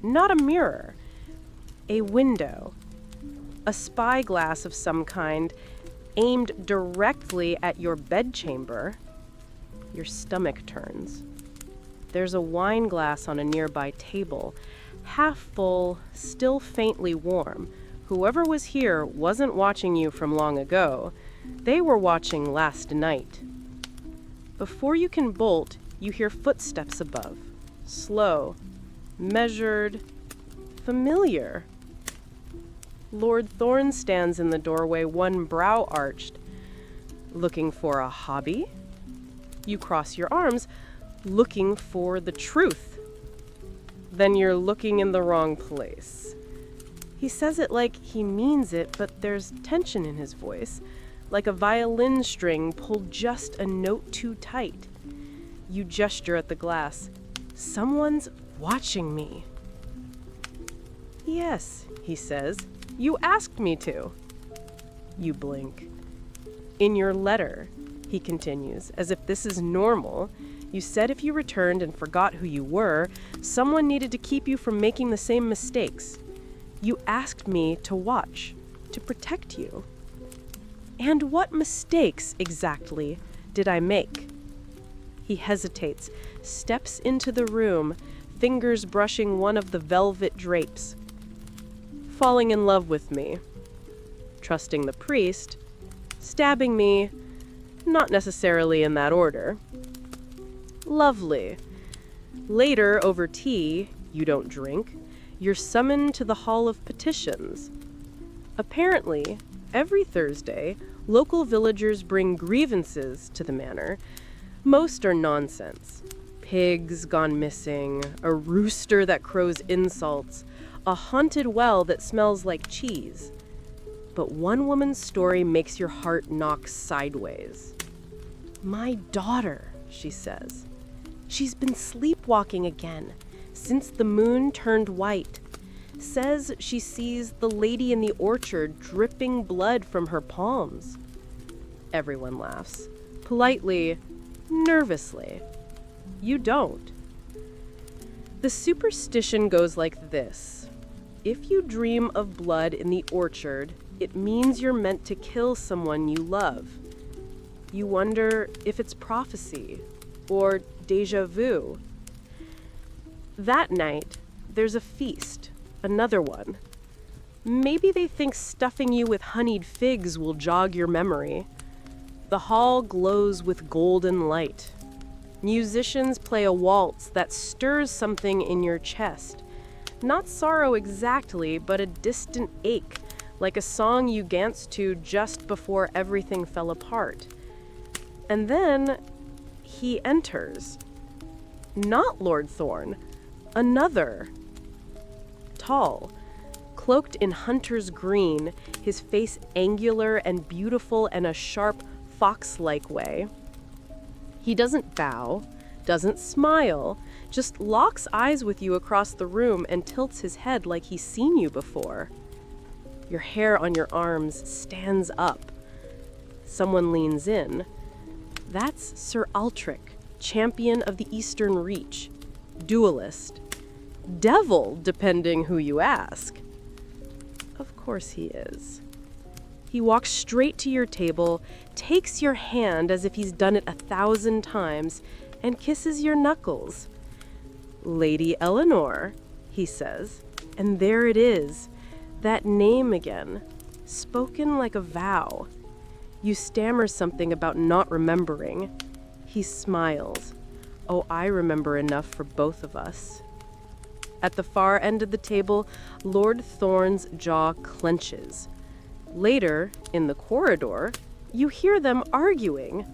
not a mirror. A window. A spyglass of some kind, aimed directly at your bedchamber. Your stomach turns. There's a wine glass on a nearby table, half full, still faintly warm. Whoever was here wasn't watching you from long ago. They were watching last night. Before you can bolt, you hear footsteps above. Slow, measured, familiar. Lord Thorn stands in the doorway, one brow arched. Looking for a hobby? You cross your arms, looking for the truth. Then you're looking in the wrong place. He says it like he means it, but there's tension in his voice, like a violin string pulled just a note too tight. You gesture at the glass. Someone's watching me. Yes, he says. You asked me to. You blink. In your letter, he continues, as if this is normal, you said if you returned and forgot who you were, someone needed to keep you from making the same mistakes. You asked me to watch, to protect you. And what mistakes, exactly, did I make? He hesitates, steps into the room, fingers brushing one of the velvet drapes. Falling in love with me. Trusting the priest. Stabbing me, not necessarily in that order. Lovely. Later, over tea, you don't drink, you're summoned to the Hall of Petitions. Apparently, every Thursday, local villagers bring grievances to the manor. Most are nonsense. Pigs gone missing, a rooster that crows insults, a haunted well that smells like cheese. But one woman's story makes your heart knock sideways. "My daughter," she says. "She's been sleepwalking again since the moon turned white. Says she sees the lady in the orchard dripping blood from her palms." Everyone laughs. Politely, nervously. You don't. The superstition goes like this. If you dream of blood in the orchard, it means you're meant to kill someone you love. You wonder if it's prophecy or déjà vu. That night, there's a feast, another one. Maybe they think stuffing you with honeyed figs will jog your memory. The hall glows with golden light. Musicians play a waltz that stirs something in your chest. Not sorrow exactly, but a distant ache, like a song you danced to just before everything fell apart. And then he enters. Not Lord Thorn, another. Tall, cloaked in hunter's green, his face angular and beautiful in a sharp, fox-like way. He doesn't bow, doesn't smile, just locks eyes with you across the room and tilts his head like he's seen you before. Your hair on your arms stands up. Someone leans in. That's Sir Altric, champion of the Eastern Reach, duelist. Devil, depending who you ask. Of course he is. He walks straight to your table, takes your hand as if he's done it 1,000 times, and kisses your knuckles. "Lady Eleanor," he says, and there it is, that name again, spoken like a vow. You stammer something about not remembering. He smiles. "Oh, I remember enough for both of us." At the far end of the table, Lord Thorn's jaw clenches. Later, in the corridor, you hear them arguing.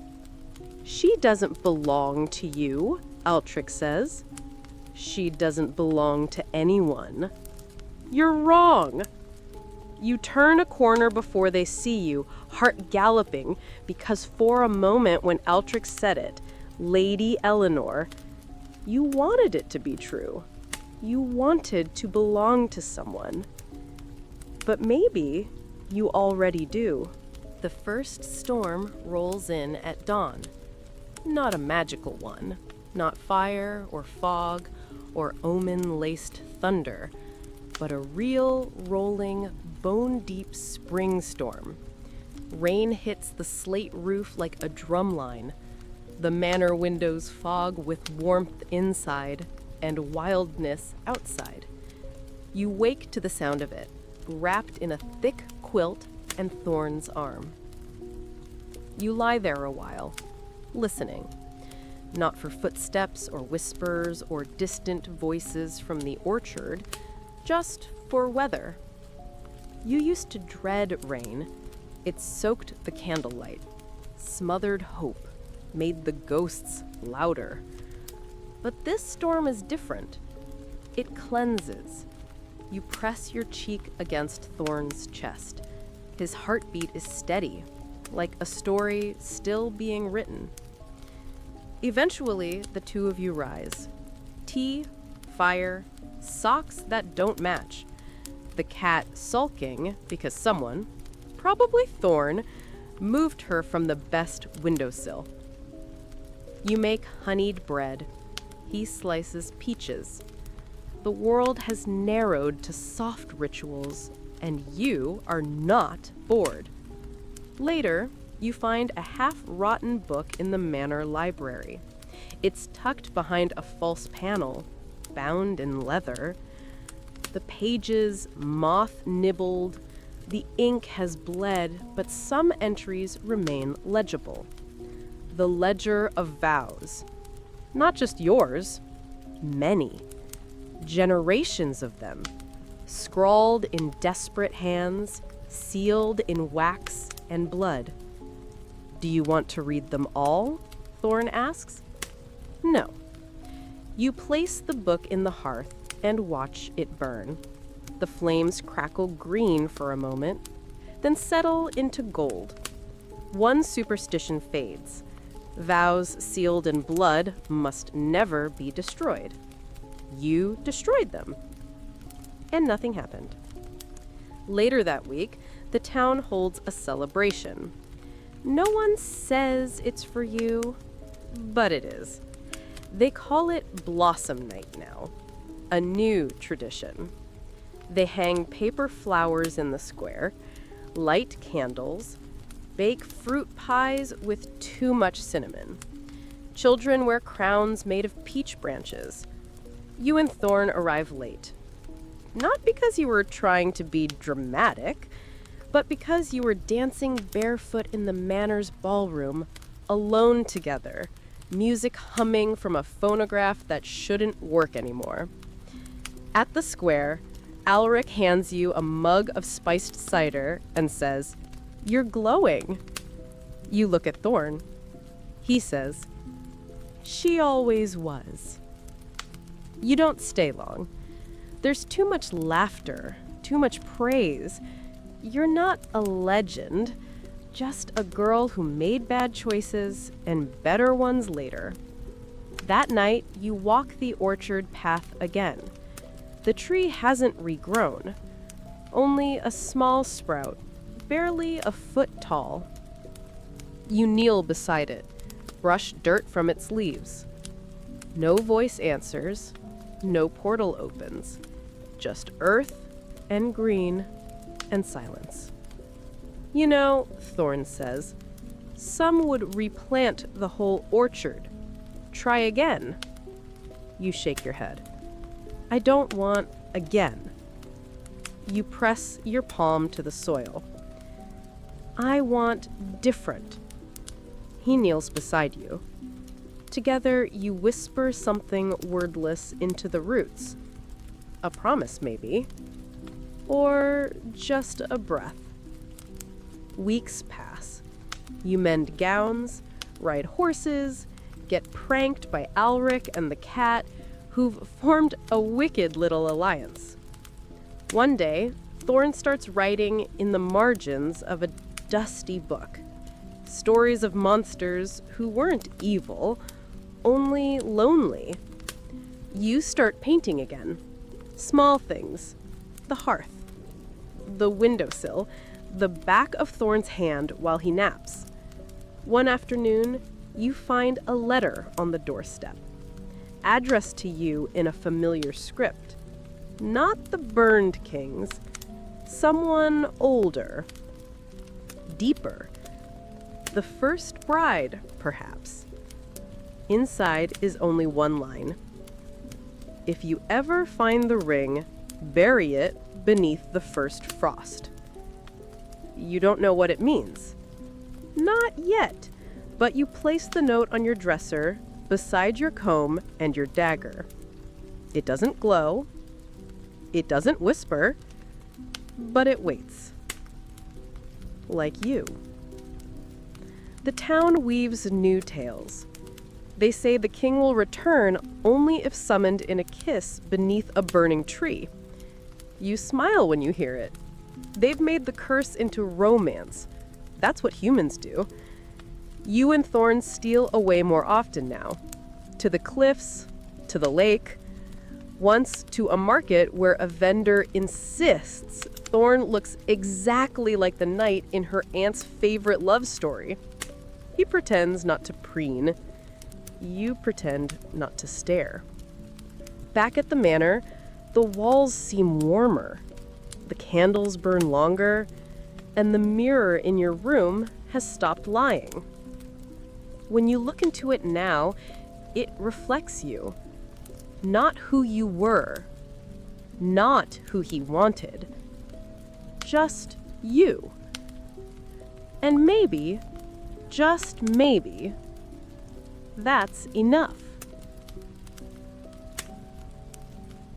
"She doesn't belong to you," Altric says. "She doesn't belong to anyone." "You're wrong." You turn a corner before they see you, heart galloping, because for a moment when Altric said it, Lady Eleanor, you wanted it to be true. You wanted to belong to someone. But maybe you already do. The first storm rolls in at dawn. Not a magical one. Not fire or fog or omen-laced thunder, but a real, rolling, bone-deep spring storm. Rain hits the slate roof like a drumline. The manor windows fog with warmth inside and wildness outside. You wake to the sound of it, wrapped in a thick quilt and Thorn's arm. You lie there a while, listening. Not for footsteps or whispers or distant voices from the orchard, just for weather. You used to dread rain. It soaked the candlelight, smothered hope, made the ghosts louder. But this storm is different. It cleanses. You press your cheek against Thorn's chest. His heartbeat is steady, like a story still being written. Eventually, the two of you rise. Tea, fire, socks that don't match. The cat sulking because someone, probably Thorn, moved her from the best windowsill. You make honeyed bread. He slices peaches. The world has narrowed to soft rituals, and you are not bored. Later, you find a half-rotten book in the manor library. It's tucked behind a false panel. bound in leather. The pages moth-nibbled, the ink has bled, but some entries remain legible. The ledger of vows. Not just yours, many. Generations of them. Scrawled in desperate hands, sealed in wax and blood. Do you want to read them all? Thorn asks. No. You place the book in the hearth and watch it burn. The flames crackle green for a moment, then settle into gold. One superstition fades. Vows sealed in blood must never be destroyed. You destroyed them. And nothing happened. Later that week, the town holds a celebration. No one says it's for you, but it is. They call it Blossom Night now, a new tradition. They hang paper flowers in the square, light candles, bake fruit pies with too much cinnamon. Children wear crowns made of peach branches. You and Thorn arrive late. Not because you were trying to be dramatic, but because you were dancing barefoot in the Manor's ballroom, alone together, music humming from a phonograph that shouldn't work anymore. At the square, Alric hands you a mug of spiced cider and says, "You're glowing." You look at Thorn. He says, "She always was." You don't stay long. There's too much laughter, too much praise. You're not a legend, just a girl who made bad choices and better ones later. That night, you walk the orchard path again. The tree hasn't regrown, only a small sprout, barely a foot tall. You kneel beside it, brush dirt from its leaves. No voice answers, no portal opens, just earth and green and silence. You know, Thorn says, some would replant the whole orchard. Try again. You shake your head. I don't want again. You press your palm to the soil. I want different. He kneels beside you. Together, you whisper something wordless into the roots. A promise, maybe. Or just a breath. Weeks pass. You mend gowns, ride horses, get pranked by Alric and the cat, who've formed a wicked little alliance. One day, Thorn starts writing in the margins of a dusty book. Stories of monsters who weren't evil, only lonely. You start painting again. Small things. The hearth. The windowsill. The back of Thorn's hand while he naps. One afternoon, you find a letter on the doorstep, addressed to you in a familiar script. Not the burned kings. Someone older. Deeper. The first bride, perhaps. Inside is only one line. If you ever find the ring, bury it beneath the first frost. You don't know what it means. Not yet, but you place the note on your dresser beside your comb and your dagger. It doesn't glow. It doesn't whisper, but it waits. Like you. The town weaves new tales. They say the king will return only if summoned in a kiss beneath a burning tree. You smile when you hear it. They've made the curse into romance. That's what humans do. You and Thorn steal away more often now. To the cliffs, to the lake, once to a market where a vendor insists Thorn looks exactly like the knight in her aunt's favorite love story. He pretends not to preen. You pretend not to stare. Back at the manor, the walls seem warmer. The candles burn longer, and the mirror in your room has stopped lying. When you look into it now, it reflects you. Not who you were. Not who he wanted. Just you. And maybe, just maybe, that's enough.